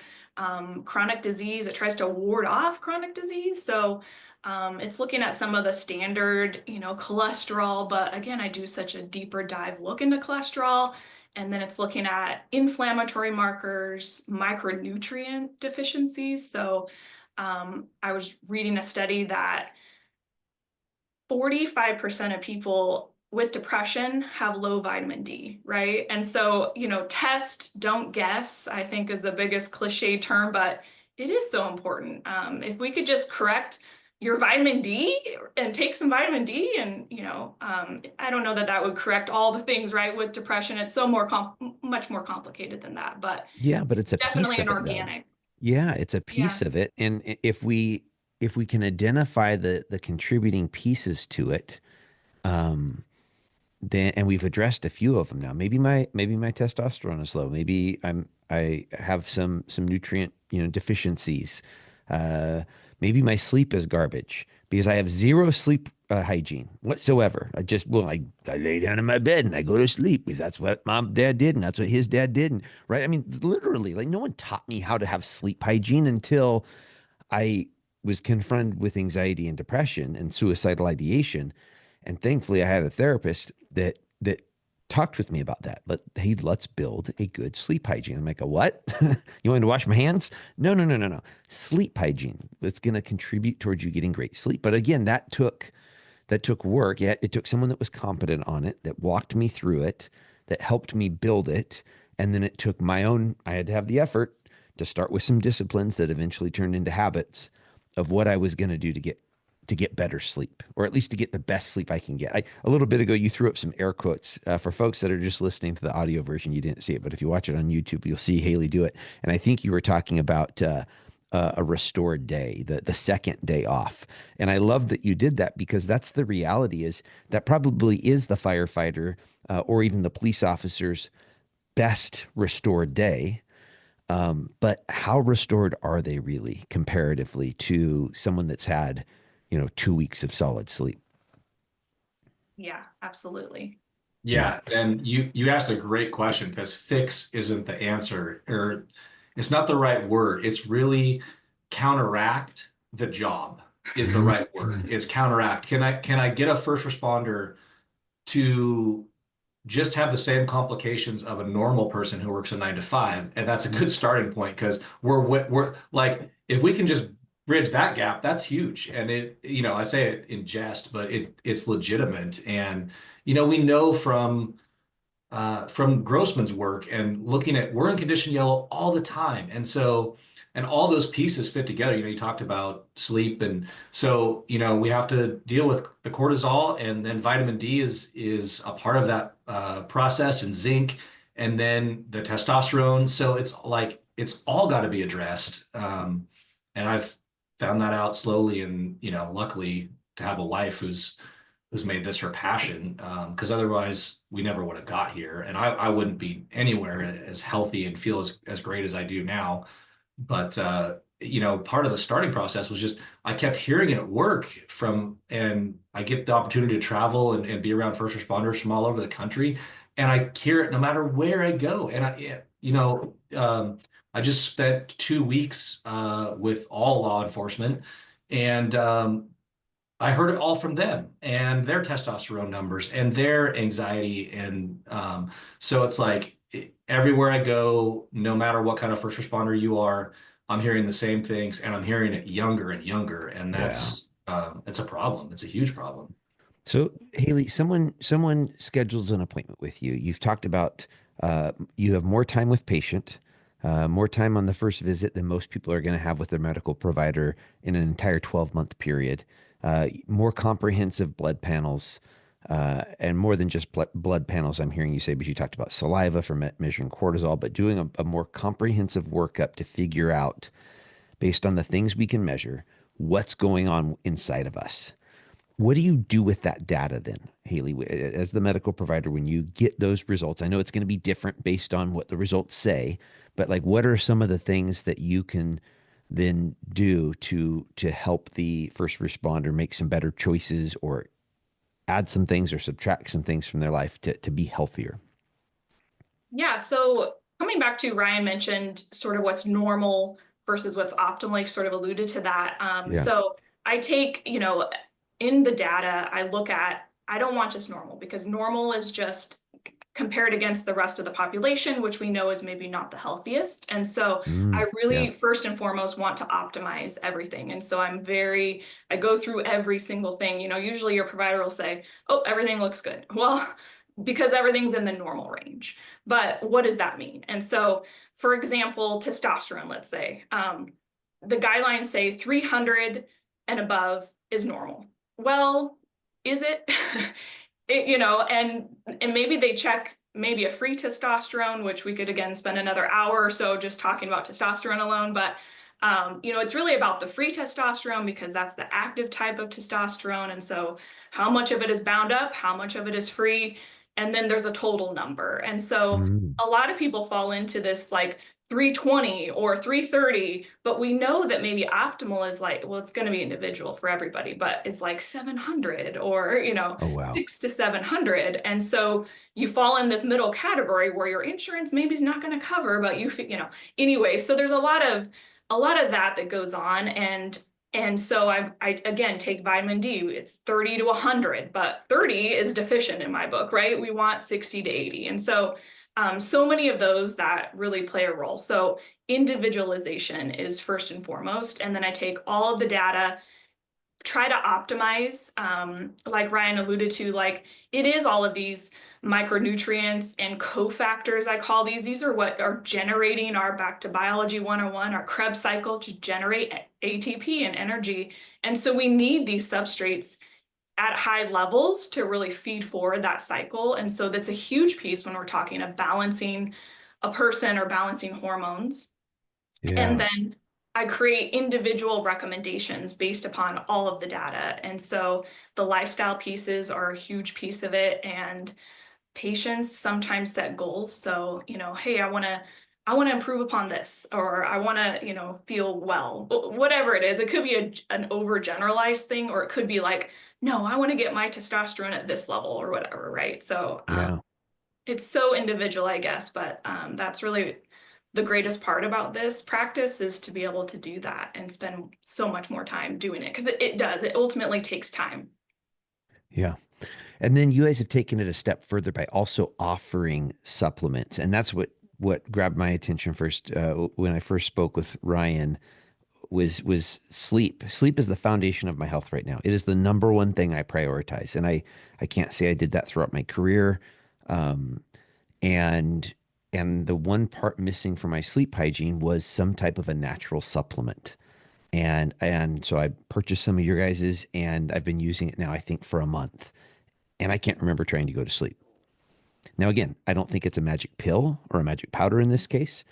chronic disease. It tries to ward off chronic disease. So it's looking at some of the standard, cholesterol, but again, I do such a deeper dive look into cholesterol. And then it's looking at inflammatory markers, micronutrient deficiencies. So I was reading a study that 45% of people with depression have low vitamin D, right? And so, test, don't guess, I think is the biggest cliche term, but it is so important. If we could just correct your vitamin D and take some vitamin D and, I don't know that that would correct all the things, right, with depression. It's so much more complicated than that, but Yeah, but it's a piece definitely an of it though. organic. Yeah, it's a Yeah. piece of it. And if we can identify the contributing pieces to it, um, then and we've addressed a few of them now. Maybe my testosterone is low. Maybe I have some nutrient deficiencies. Uh, maybe my sleep is garbage because I have zero sleep hygiene whatsoever. I lay down in my bed and I go to sleep because that's what mom dad did and that's what his dad did. And, right? I mean, literally, like no one taught me how to have sleep hygiene until I was confronted with anxiety and depression and suicidal ideation. And thankfully, I had a therapist that talked with me about that. Hey, let's build a good sleep hygiene. I'm like, a what? You want me to wash my hands? No, no, no, no, no. Sleep hygiene. It's going to contribute towards you getting great sleep. But again, that took work. Yeah, it took someone that was competent on it, that walked me through it, that helped me build it. And then it took I had to have the effort to start with some disciplines that eventually turned into habits of what I was going to do to get better sleep, or at least to get the best sleep I can get. A little bit ago, you threw up some air quotes for folks that are just listening to the audio version. You didn't see it, but if you watch it on YouTube, you'll see Haley do it. And I think you were talking about a restored day, the second day off. And I love that you did that because that's the reality is that probably is the firefighter or even the police officer's best restored day. But how restored are they really comparatively to someone that's had, 2 weeks of solid sleep? Yeah, absolutely. Yeah. Yeah, and you asked a great question because fix isn't the answer, or it's not the right word. It's really counteract the job is the right word. It's counteract. Can I get a first responder to just have the same complications of a normal person who works a 9 to 5? And that's a good starting point because we're like, if we can just bridge that gap, that's huge. And I say it in jest, but it's legitimate. And we know from Grossman's work and looking at, we're in condition yellow all the time. And all those pieces fit together. You talked about sleep. And so, we have to deal with the cortisol, and then vitamin D is a part of that process, and zinc, and then the testosterone. So it's like, it's all got to be addressed. And I've found that out slowly, and, luckily to have a wife who's made this her passion, because otherwise we never would have got here, and I wouldn't be anywhere as healthy and feel as great as I do now. But part of the starting process was just I kept hearing it at work and I get the opportunity to travel and be around first responders from all over the country, and I hear it no matter where I go. And I just spent 2 weeks with all law enforcement, and I heard it all from them and their testosterone numbers and their anxiety. And so it's like everywhere I go, no matter what kind of first responder you are, I'm hearing the same things, and I'm hearing it younger and younger. And Yeah. it's a problem. It's a huge problem. So Haley, someone schedules an appointment with you. You've talked about you have more time with patient, more time on the first visit than most people are going to have with their medical provider in an entire 12-month period. More comprehensive blood panels, and more than just blood panels, I'm hearing you say, but you talked about saliva for measuring cortisol, but doing a more comprehensive workup to figure out, based on the things we can measure, what's going on inside of us. What do you do with that data then, Haley, as the medical provider, when you get those results? I know it's going to be different based on what the results say, but like, what are some of the things that you can then do to help the first responder make some better choices, or add some things or subtract some things from their life to be healthier? Yeah, so coming back to Ryan mentioned sort of what's normal versus what's optimally, sort of alluded to that. Yeah. So I take, in the data, I look at, I don't want just normal, because normal is just compared against the rest of the population, which we know is maybe not the healthiest. And so I really, Yeah. first and foremost, want to optimize everything. And so I go through every single thing. Usually your provider will say, oh, everything looks good. Well, because everything's in the normal range. But what does that mean? And so, for example, testosterone, let's say, the guidelines say 300 and above is normal. Well, is it? And maybe they check maybe a free testosterone, which we could again spend another hour or so just talking about testosterone alone. But it's really about the free testosterone, because that's the active type of testosterone. And so how much of it is bound up, how much of it is free, and then there's a total number. And so a lot of people fall into this like 320 or 330, but we know that maybe optimal is like, well, it's going to be individual for everybody, but it's like 700 or, Oh, wow. 600 to 700. And so you fall in this middle category where your insurance maybe is not going to cover, but anyway, so there's a lot of that goes on. And so I again take vitamin D. It's 30 to 100, but 30 is deficient in my book, right? We want 60 to 80. And so so many of those that really play a role. So individualization is first and foremost. And then I take all of the data, try to optimize, like Ryan alluded to, like it is all of these micronutrients and cofactors, I call these. These are what are generating our, back to biology 101, our Krebs cycle to generate ATP and energy. And so we need these substrates at high levels to really feed forward that cycle. And so that's a huge piece when we're talking of balancing a person or balancing hormones. And then I create individual recommendations based upon all of the data. And so the lifestyle pieces are a huge piece of it. And patients sometimes set goals. So, hey, I want to improve upon this, or I want to, feel well, whatever it is. It could be an overgeneralized thing, or it could be like, no, I want to get my testosterone at this level or whatever. Right. So it's so individual, I guess, but that's really the greatest part about this practice, is to be able to do that and spend so much more time doing it, because it ultimately takes time. Yeah. And then you guys have taken it a step further by also offering supplements. And that's what grabbed my attention first when I first spoke with Ryan was sleep. Sleep is the foundation of my health right now. It is the number one thing I prioritize. And I can't say I did that throughout my career. And the one part missing from my sleep hygiene was some type of a natural supplement. And so I purchased some of your guys's, and I've been using it now, I think, for a month. And I can't remember trying to go to sleep. Now, again, I don't think it's a magic pill or a magic powder in this case,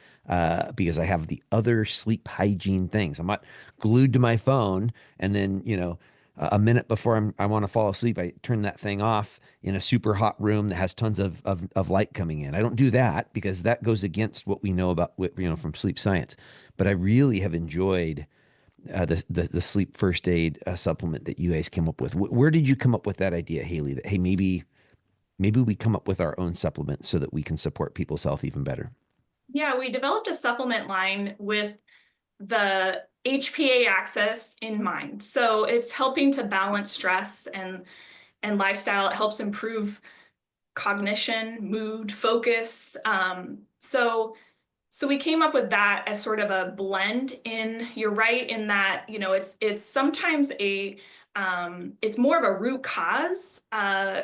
because I have the other sleep hygiene things. I'm not glued to my phone, and then, a minute before I want to fall asleep, I turn that thing off in a super hot room that has tons of light coming in. I don't do that because that goes against what we know about, from sleep science. But I really have enjoyed the sleep first aid supplement that you guys came up with. Where did you come up with that idea, Haley? That, hey, maybe we come up with our own supplement so that we can support people's health even better. Yeah, we developed a supplement line with the HPA axis in mind. So it's helping to balance stress and lifestyle. It helps improve cognition, mood, focus. So we came up with that as sort of a blend in, you're right, in that, it's sometimes it's more of a root cause,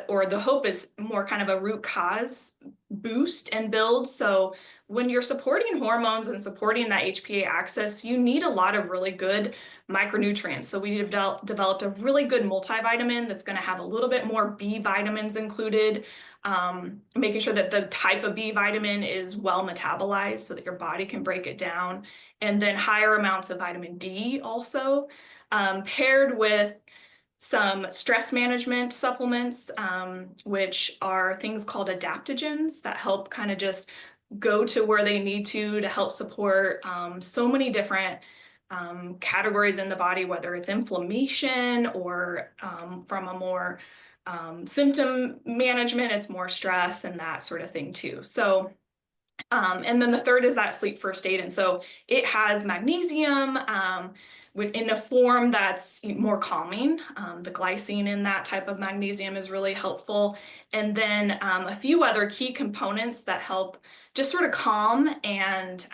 or the hope is more kind of a root cause boost and build. So when you're supporting hormones and supporting that HPA axis, you need a lot of really good micronutrients. So we developed a really good multivitamin that's going to have a little bit more B vitamins included, making sure that the type of B vitamin is well metabolized so that your body can break it down. And then higher amounts of vitamin D also, paired with some stress management supplements, which are things called adaptogens that help kind of just go to where they need to help support so many different categories in the body, whether it's inflammation or from a more symptom management, it's more stress and that sort of thing too. So And then the third is that sleep first aid. And so it has magnesium in a form that's more calming. The glycine in that type of magnesium is really helpful. And then a few other key components that help just sort of calm and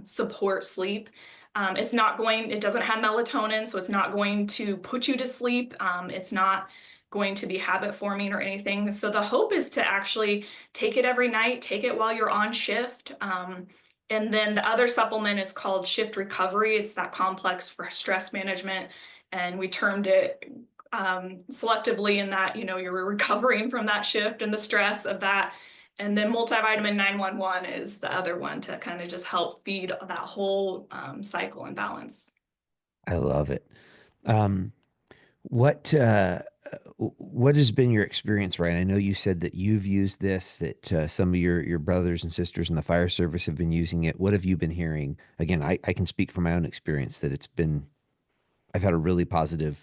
support sleep. It doesn't have melatonin, so it's not going to put you to sleep. It's not going to be habit forming or anything. So the hope is to actually take it every night, take it while you're on shift. And then the other supplement is called Shift Recovery. It's that complex for stress management. And we termed it selectively in that, you're recovering from that shift and the stress of that. And then multivitamin 911 is the other one to kind of just help feed that whole cycle and balance. I love it. Um, what what has been your experience, Ryan? I know you said that you've used this, that some of your brothers and sisters in the fire service have been using it. What have you been hearing? Again, I can speak from my own experience that I've had a really positive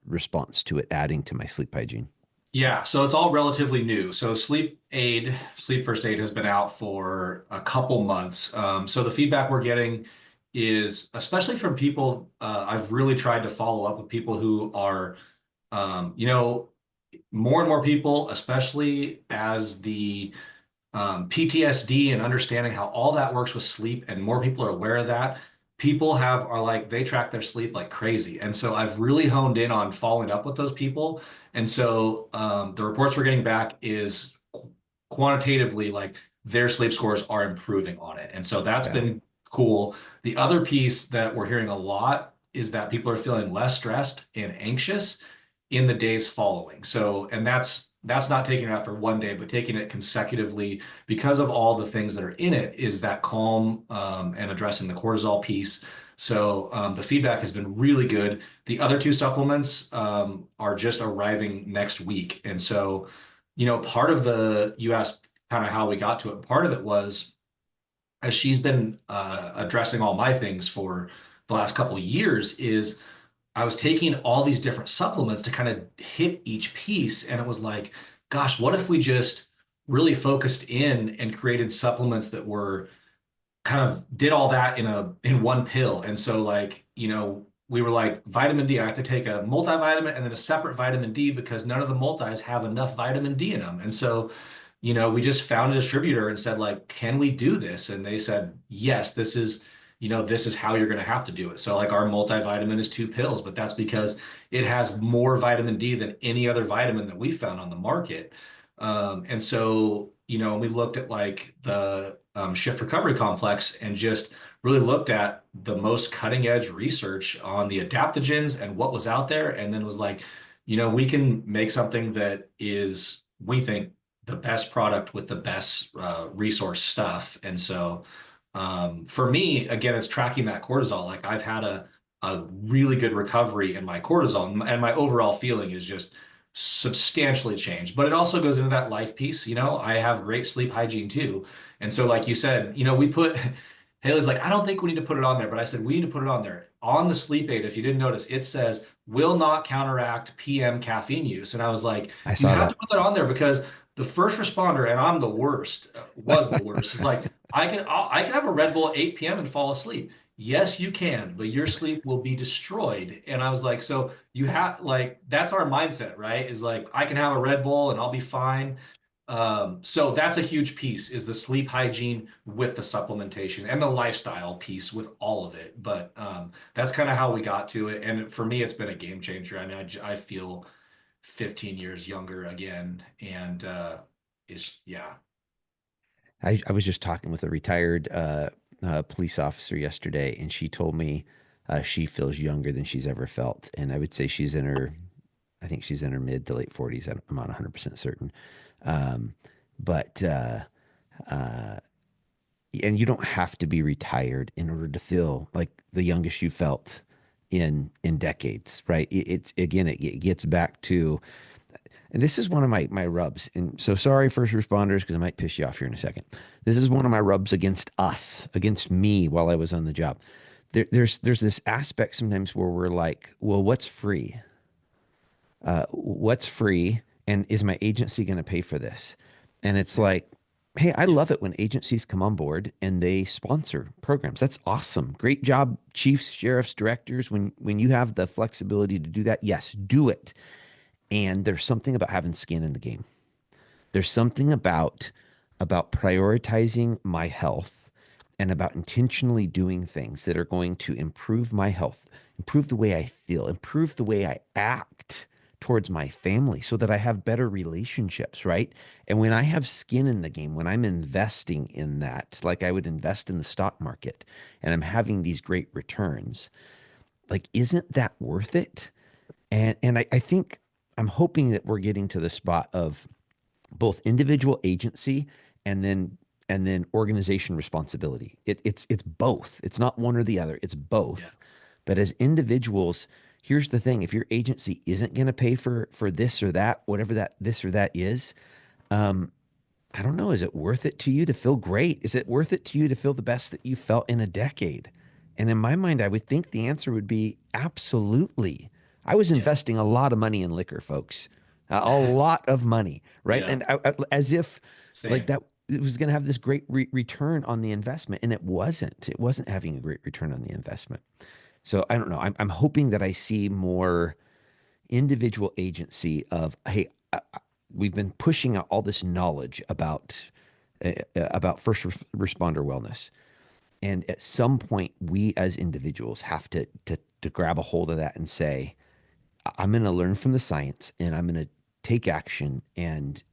response to it, adding to my sleep hygiene. Yeah, so it's all relatively new. So sleep first aid has been out for a couple months. So the feedback we're getting is, especially from people, I've really tried to follow up with people who are, you know, more and more people, especially as the PTSD and understanding how all that works with sleep, and more people are aware of that. People are like, they track their sleep like crazy. And so I've really honed in on following up with those people. And so the reports we're getting back is quantitatively like their sleep scores are improving on it. And so that's Yeah. been cool. The other piece that we're hearing a lot is that people are feeling less stressed and anxious in the days following. So, and that's not taking it after one day, but taking it consecutively because of all the things that are in it is that calm and addressing the cortisol piece. So the feedback has been really good. The other two supplements are just arriving next week. And so, part of you asked kind of how we got to it. Part of it was as she's been addressing all my things for the last couple of years is I was taking all these different supplements to kind of hit each piece. And it was like, gosh, what if we just really focused in and created supplements that were kind of did all that in one pill. And so like, we were like vitamin D, I have to take a multivitamin and then a separate vitamin D because none of the multis have enough vitamin D in them. And so, we just found a distributor and said like, can we do this? And they said, yes, this is how you're going to have to do it. So like our multivitamin is 2 pills, but that's because it has more vitamin D than any other vitamin that we found on the market. And so, we looked at like the shift recovery complex and just really looked at the most cutting edge research on the adaptogens and what was out there. And then was like, we can make something that is, we think, the best product with the best resource stuff. And so for me, again, it's tracking that cortisol. Like I've had a really good recovery in my cortisol, and my overall feeling is just substantially changed. But it also goes into that life piece. I have great sleep hygiene too. And so, like you said, we put, Haley's like, I don't think we need to put it on there. But I said, we need to put it on there. On the sleep aid, if you didn't notice, it says, will not counteract PM caffeine use. And I was like, I you saw have to that. put that on there because the first responder, and I'm the worst, was the worst, is like, I can have a Red Bull at 8 p.m. and fall asleep. Yes, you can, but your sleep will be destroyed. And I was like, so you have like that's our mindset, right? Is like I can have a Red Bull and I'll be fine. So that's a huge piece is the sleep hygiene with the supplementation and the lifestyle piece with all of it. But that's kind of how we got to it. And for me, it's been a game changer. I mean, I feel 15 years younger again, and yeah. I was just talking with a retired police officer yesterday, and she told me she feels younger than she's ever felt. And I would say I think she's in her mid to late 40s. I'm not 100% certain. Um, but, uh, and you don't have to be retired in order to feel like the youngest you felt in decades, right? It's again, it gets back to, and this is one of my rubs. And so sorry, first responders, because I might piss you off here in a second. This is one of my rubs against us, against me while I was on the job. There's this aspect sometimes where we're like, well, what's free? What's free? And is my agency going to pay for this? And it's like, Hey, I Yeah. love it when agencies come on board and they sponsor programs. That's awesome. Great job, chiefs, sheriffs, directors. When you have the flexibility to do that, yes, do it. And there's something about having skin in the game. There's something about prioritizing my health and about intentionally doing things that are going to improve my health, improve the way I feel, improve the way I act towards my family so that I have better relationships, right? And when I have skin in the game, when I'm investing in that, like I would invest in the stock market and I'm having these great returns, like isn't that worth it? And I think I'm hoping that we're getting to the spot of both individual agency and then organization responsibility. It's both. It's not one or the other. It's Yeah. both. But as individuals, here's the thing: if your agency isn't going to pay for this or that, whatever that this or that is, I don't know. Is it worth it to you to feel great? Is it worth it to you to feel the best that you felt in a decade? And in my mind, I would think the answer would be absolutely. I was Yeah. investing a lot of money in liquor, folks, a lot of money, right? Yeah. And as if like Same. that it was going to have this great return on the investment, and it wasn't. It wasn't having a great return on the investment. So I don't know. I'm hoping that I see more individual agency of, hey, we've been pushing out all this knowledge about first responder wellness, and at some point, we as individuals have to grab a hold of that and say, I'm going to learn from the science, and I'm going to take action and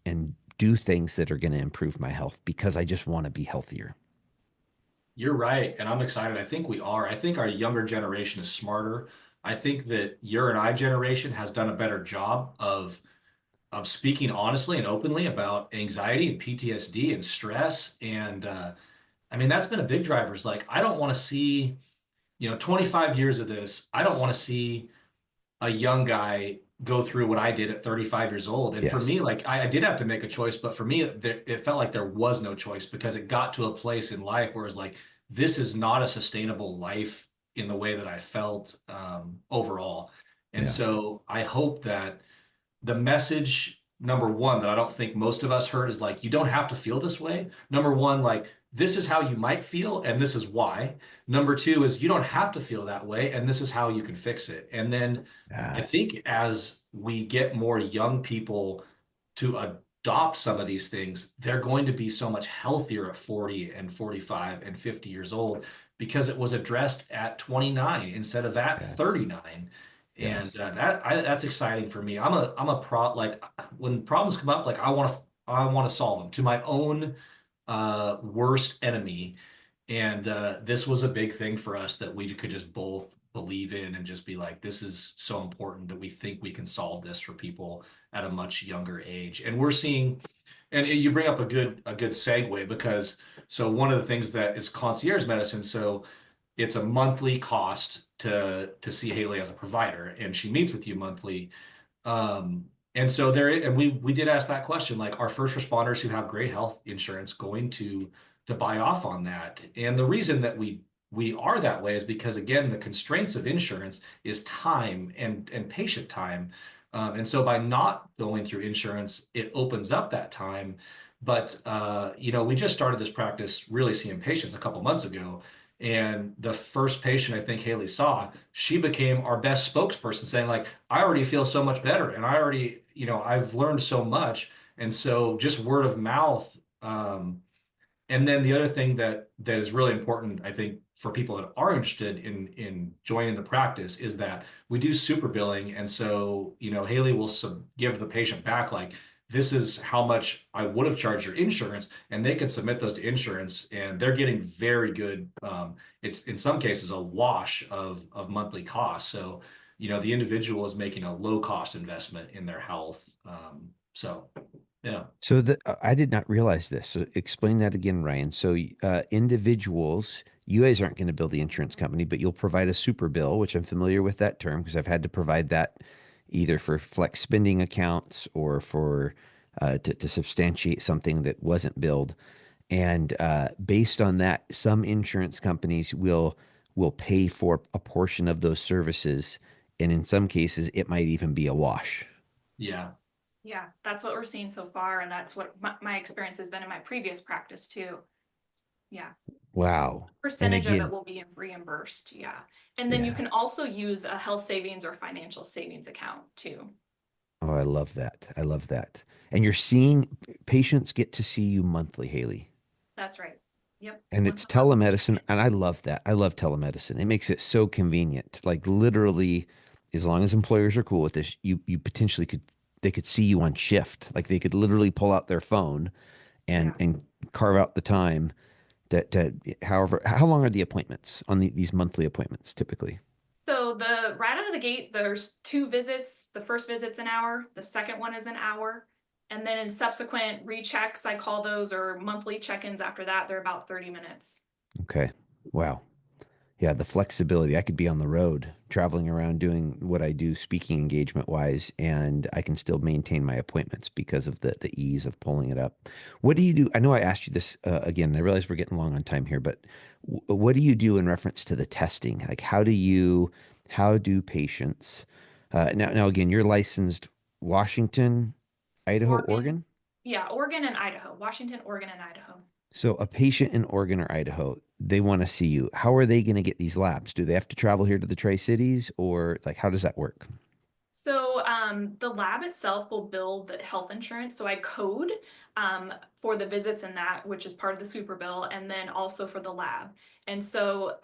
do things that are going to improve my health because I just want to be healthier. You're right, and I'm excited. I think we are. I think our younger generation is smarter. I think that your and I generation has done a better job of speaking honestly and openly about anxiety and PTSD and stress. And I mean, that's been a big driver. Is like, I don't want to see, 25 years of this. I don't want to see a young guy go through what I did at 35 years old. And for me, Yes. like I did have to make a choice, but for me, it felt like there was no choice because it got to a place in life where it's like, this is not a sustainable life in the way that I felt overall. And Yeah. so I hope that the message number one that I don't think most of us heard is like, you don't have to feel this way. Number one, like, this is how you might feel, and this is why. Number two is you don't have to feel that way, and this is how you can fix it. And then I Yes. think as we get more young people to adopt some of these things, they're going to be so much healthier at 40 and 45 and 50 years old because it was addressed at 29 instead of at Yes. 39. And Yes. that's exciting for me. I'm a pro like when problems come up, like I want to solve them to my own worst enemy. And this was a big thing for us that we could just both believe in and just be like, this is so important that we think we can solve this for people at a much younger age. And we're seeing, and you bring up a good segue because so one of the things that is concierge medicine. So it's a monthly cost to see Haley as a provider, and she meets with you monthly. And so there, and we did ask that question, like, are first responders who have great health insurance going to buy off on that? And the reason that we are that way is because again, the constraints of insurance is time and patient time. And so by not going through insurance, it opens up that time. But we just started this practice really seeing patients a couple months ago. And the first patient I think Haley saw, she became our best spokesperson, saying, like, I already feel so much better. And I already, I've learned so much. And so just word of mouth. And then the other thing that is really important, I think, for people that are interested in joining the practice is that we do super billing, and so Haley will give the patient back like this is how much I would have charged your insurance, and they can submit those to insurance, and they're getting very good. It's in some cases a wash of monthly costs. So the individual is making a low cost investment in their health. So yeah. So I did not realize this. So explain that again, Ryan. So individuals, you guys aren't going to build the insurance company, but you'll provide a super bill, which I'm familiar with that term because I've had to provide that either for flex spending accounts or for to substantiate something that wasn't billed. And based on that, some insurance companies will pay for a portion of those services, and in some cases, it might even be a wash. Yeah. Yeah, that's what we're seeing so far, and that's what my experience has been in my previous practice too. Yeah, Wow. And percentage of it again, will be reimbursed. Yeah, and then you yeah. can also use a health savings or financial savings account too. Oh, I love that. I love that. And you're seeing patients get to see you monthly, Haley. That's right. Yep, And once it's a month. telemedicine. And I love that. I love telemedicine. It makes it so convenient. Like literally, as long as employers are cool with this, you potentially could they could see you on shift. Like they could literally pull out their phone Yeah. and carve out the time to however how long are the appointments on these monthly appointments typically? So the right out of the gate, there's 2 visits. The first visit's an hour, the second one is an hour. And then in subsequent rechecks, I call those, or monthly check-ins after that, they're about 30 minutes. Okay. Wow. Yeah, the flexibility. I could be on the road traveling around doing what I do speaking engagement wise, and I can still maintain my appointments because of the ease of pulling it up. What do you do? I know I asked you this again, and I realize we're getting long on time here, but what do you do in reference to the testing? Like, how do patients, now again, you're licensed Washington, Idaho, Oregon, Oregon? yeah, Oregon and Idaho, Washington, Oregon, and Idaho. So a patient in Oregon or Idaho, they want to see you. How are they going to get these labs? Do they have to travel here to the Tri-Cities or like how does that work? So the lab itself will bill the health insurance. So I code for the visits and that, which is part of the super bill, and then also for the lab. And so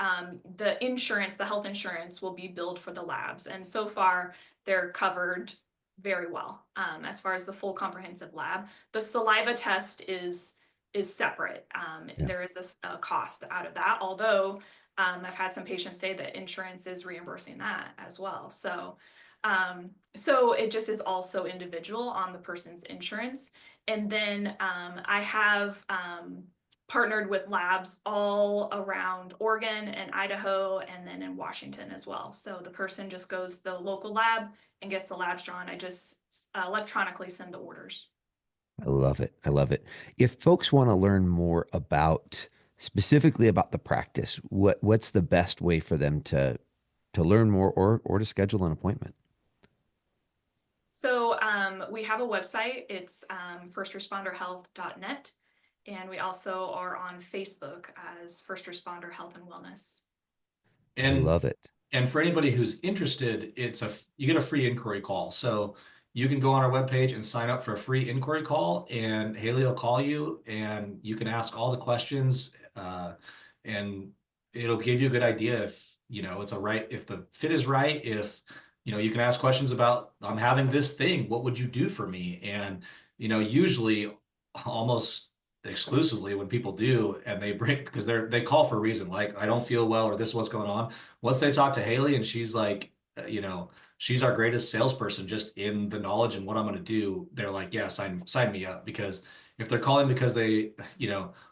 the insurance, the health insurance will be billed for the labs. And so far they're covered very well as far as the full comprehensive lab. The saliva test is separate. Yeah. There is a cost out of that, although I've had some patients say that insurance is reimbursing that as well. So it just is also individual on the person's insurance. And then I have partnered with labs all around Oregon and Idaho and then in Washington as well. So the person just goes to the local lab and gets the labs drawn. I just electronically send the orders. I love it. I love it. If folks want to learn more about specifically about the practice, what's the best way for them to learn more or to schedule an appointment? So we have a website. It's firstresponderhealth.net. And we also are on Facebook as First Responder Health and Wellness. I And love it. And for anybody who's interested, you get a free inquiry call. So you can go on our webpage and sign up for a free inquiry call, and Haley will call you, and you can ask all the questions, and it'll give you a good idea if it's if the fit is right. If you can ask questions about, I'm having this thing, what would you do for me? And usually, almost exclusively when people do, and they bring because they call for a reason, like I don't feel well or this is what's going on. Once they talk to Haley and she's like, she's our greatest salesperson just in the knowledge and what I'm going to do, they're like, yeah, sign me up. Because if they're calling because they,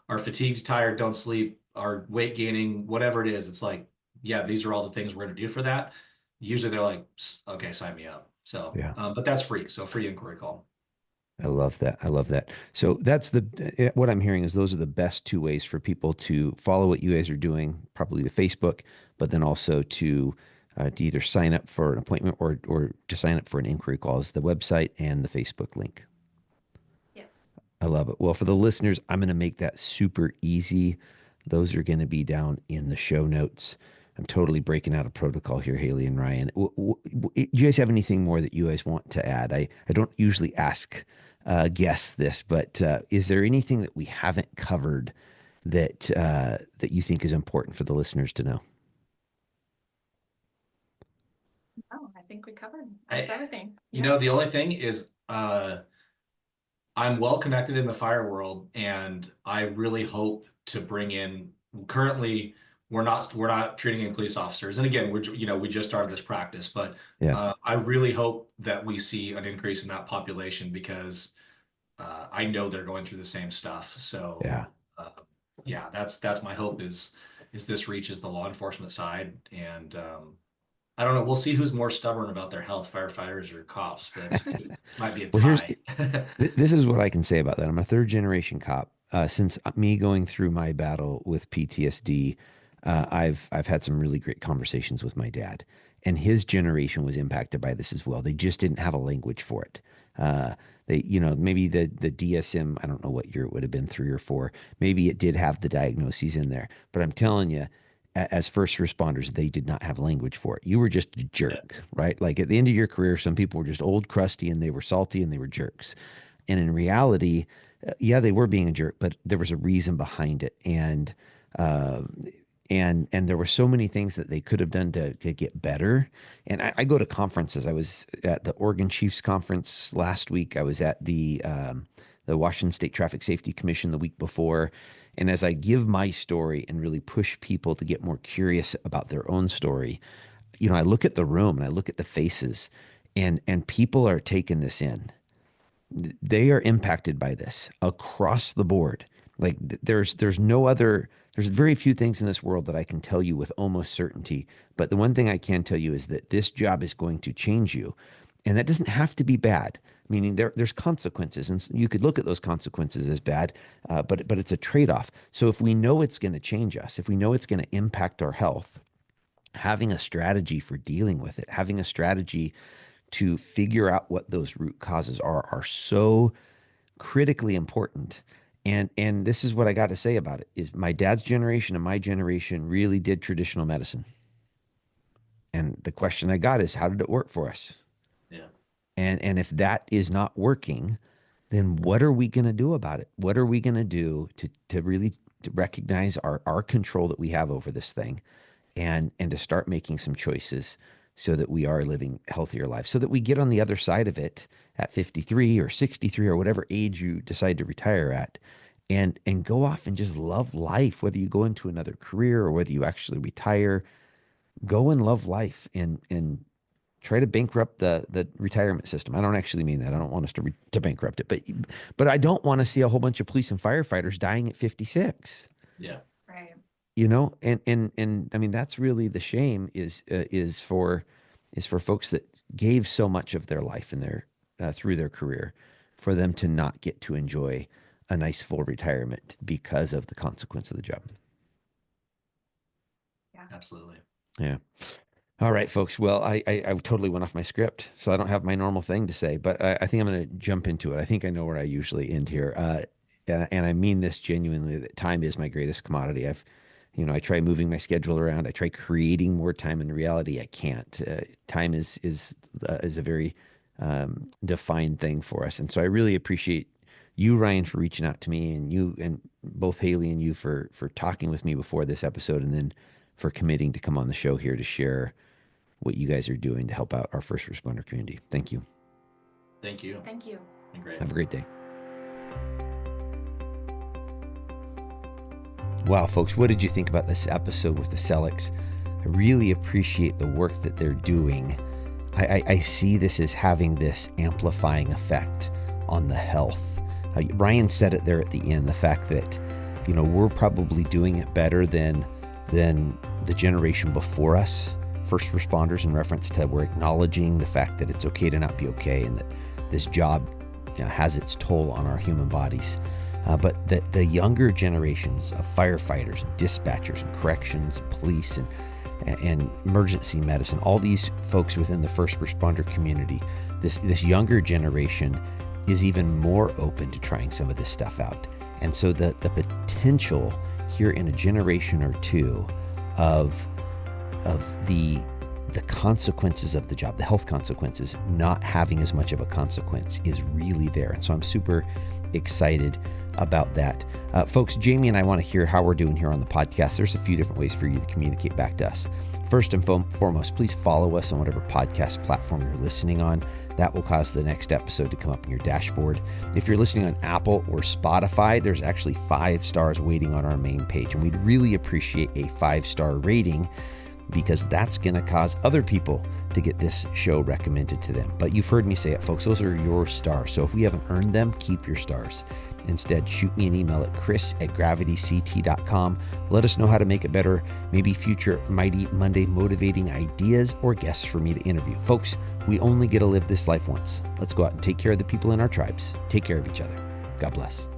are fatigued, tired, don't sleep, are weight gaining, whatever it is, it's like, yeah, these are all the things we're going to do for that. Usually they're like, okay, sign me up. So, Yeah. but that's free. So free inquiry call. I love that. I love that. So that's what I'm hearing is those are the best two ways for people to follow what you guys are doing, probably the Facebook, but then also to either sign up for an appointment or to sign up for an inquiry call is the website and the Facebook link. Yes. I love it. Well, for the listeners, I'm going to make that super easy. Those are going to be down in the show notes. I'm totally breaking out of protocol here, Haley and Ryan. Do you guys have anything more that you guys want to add? I don't usually ask guests this, but is there anything that we haven't covered that you think is important for the listeners to know? Oh, I think we covered almost I, everything. Yeah. the only thing is, I'm well connected in the fire world, and I really hope to bring in. Currently, we're not treating in police officers, and again, we just started this practice, but Yeah, I really hope that we see an increase in that population because I know they're going through the same stuff. So, yeah. uh, yeah, that's my hope is this reaches the law enforcement side, and I don't know. We'll see who's more stubborn about their health, firefighters or cops, but it might be a Well, here's tie. this is what I can say about that. I'm a third generation cop. Since me going through my battle with PTSD, I've had some really great conversations with my dad, and his generation was impacted by this as well. They just didn't have a language for it. Uh, They, maybe the DSM, I don't know what year it would have been, 3 or 4. Maybe it did have the diagnoses in there. But I'm telling you, as first responders, they did not have language for it. You were just a jerk, right? Like at the end of your career, some people were just old, crusty, and they were salty and they were jerks. And in reality, yeah, they were being a jerk, but there was a reason behind it. Uh, and there were so many things that they could have done to get better. And I go to conferences. I was at the Oregon Chiefs conference last week. I was at the Washington State Traffic Safety Commission the week before. And as I give my story and really push people to get more curious about their own story, I look at the room and I look at the faces, and people are taking this in. They are impacted by this across the board. Like there's very few things in this world that I can tell you with almost certainty. But the one thing I can tell you is that this job is going to change you. And that doesn't have to be bad, meaning there's consequences. And you could look at those consequences as bad, but it's a trade-off. So if we know it's going to change us, if we know it's going to impact our health, having a strategy for dealing with it, having a strategy to figure out what those root causes are so critically important. And this is what I got to say about it, is my dad's generation and my generation really did traditional medicine. And the question I got is, how did it work for us? Yeah. And if that is not working, then what are we going to do about it? What are we going to do to really to recognize our control that we have over this thing, and to start making some choices so that we are living healthier lives, so that we get on the other side of it at 53 or 63 or whatever age you decide to retire at, and go off and just love life, whether you go into another career or whether you actually retire. Go and love life, and try to bankrupt the retirement system. I don't actually mean that. I don't want us to bankrupt it, but I don't want to see a whole bunch of police and firefighters dying at 56. Yeah. Right. And I mean, that's really the shame is for folks that gave so much of their life in their through their career, for them to not get to enjoy a nice full retirement because of the consequence of the job. Yeah. Absolutely. Yeah. All right, folks. Well, I totally went off my script, so I don't have my normal thing to say, but I think I'm going to jump into it. I think I know where I usually end here. And I mean this genuinely, that time is my greatest commodity. I try moving my schedule around. I try creating more time. In reality, I can't. Time is a very defined thing for us. And so I really appreciate you, Ryan, for reaching out to me, and you, and both Haley and you for talking with me before this episode, and then for committing to come on the show here to share what you guys are doing to help out our first responder community. Thank you. Thank you. Thank you. Been great. Have a great day. Wow, folks, what did you think about this episode with the Scellicks? I really appreciate the work that they're doing. I see this as having this amplifying effect on the health. Ryan said it there at the end, the fact that, we're probably doing it better than the generation before us, first responders, in reference to we're acknowledging the fact that it's okay to not be okay, and that this job has its toll on our human bodies. But that the younger generations of firefighters and dispatchers and corrections and police and emergency medicine, all these folks within the first responder community, this younger generation is even more open to trying some of this stuff out. And so the potential here in a generation or two of the consequences of the job, the health consequences, not having as much of a consequence, is really there. And so I'm super excited about that. Folks, Jaimie and I want to hear how we're doing here on the podcast. There's a few different ways for you to communicate back to us. First and foremost, please follow us on whatever podcast platform you're listening on. That will cause the next episode to come up in your dashboard. If you're listening on Apple or Spotify, there's actually 5 stars waiting on our main page. And we'd really appreciate a 5-star rating, because that's going to cause other people to get this show recommended to them. But you've heard me say it, folks, those are your stars. So if we haven't earned them, keep your stars. Instead, shoot me an email at chris@gravityct.com. Let us know how to make it better, maybe future Mighty Monday motivating ideas or guests for me to interview. Folks, we only get to live this life once. Let's go out and take care of the people in our tribes. Take care of each other. God bless.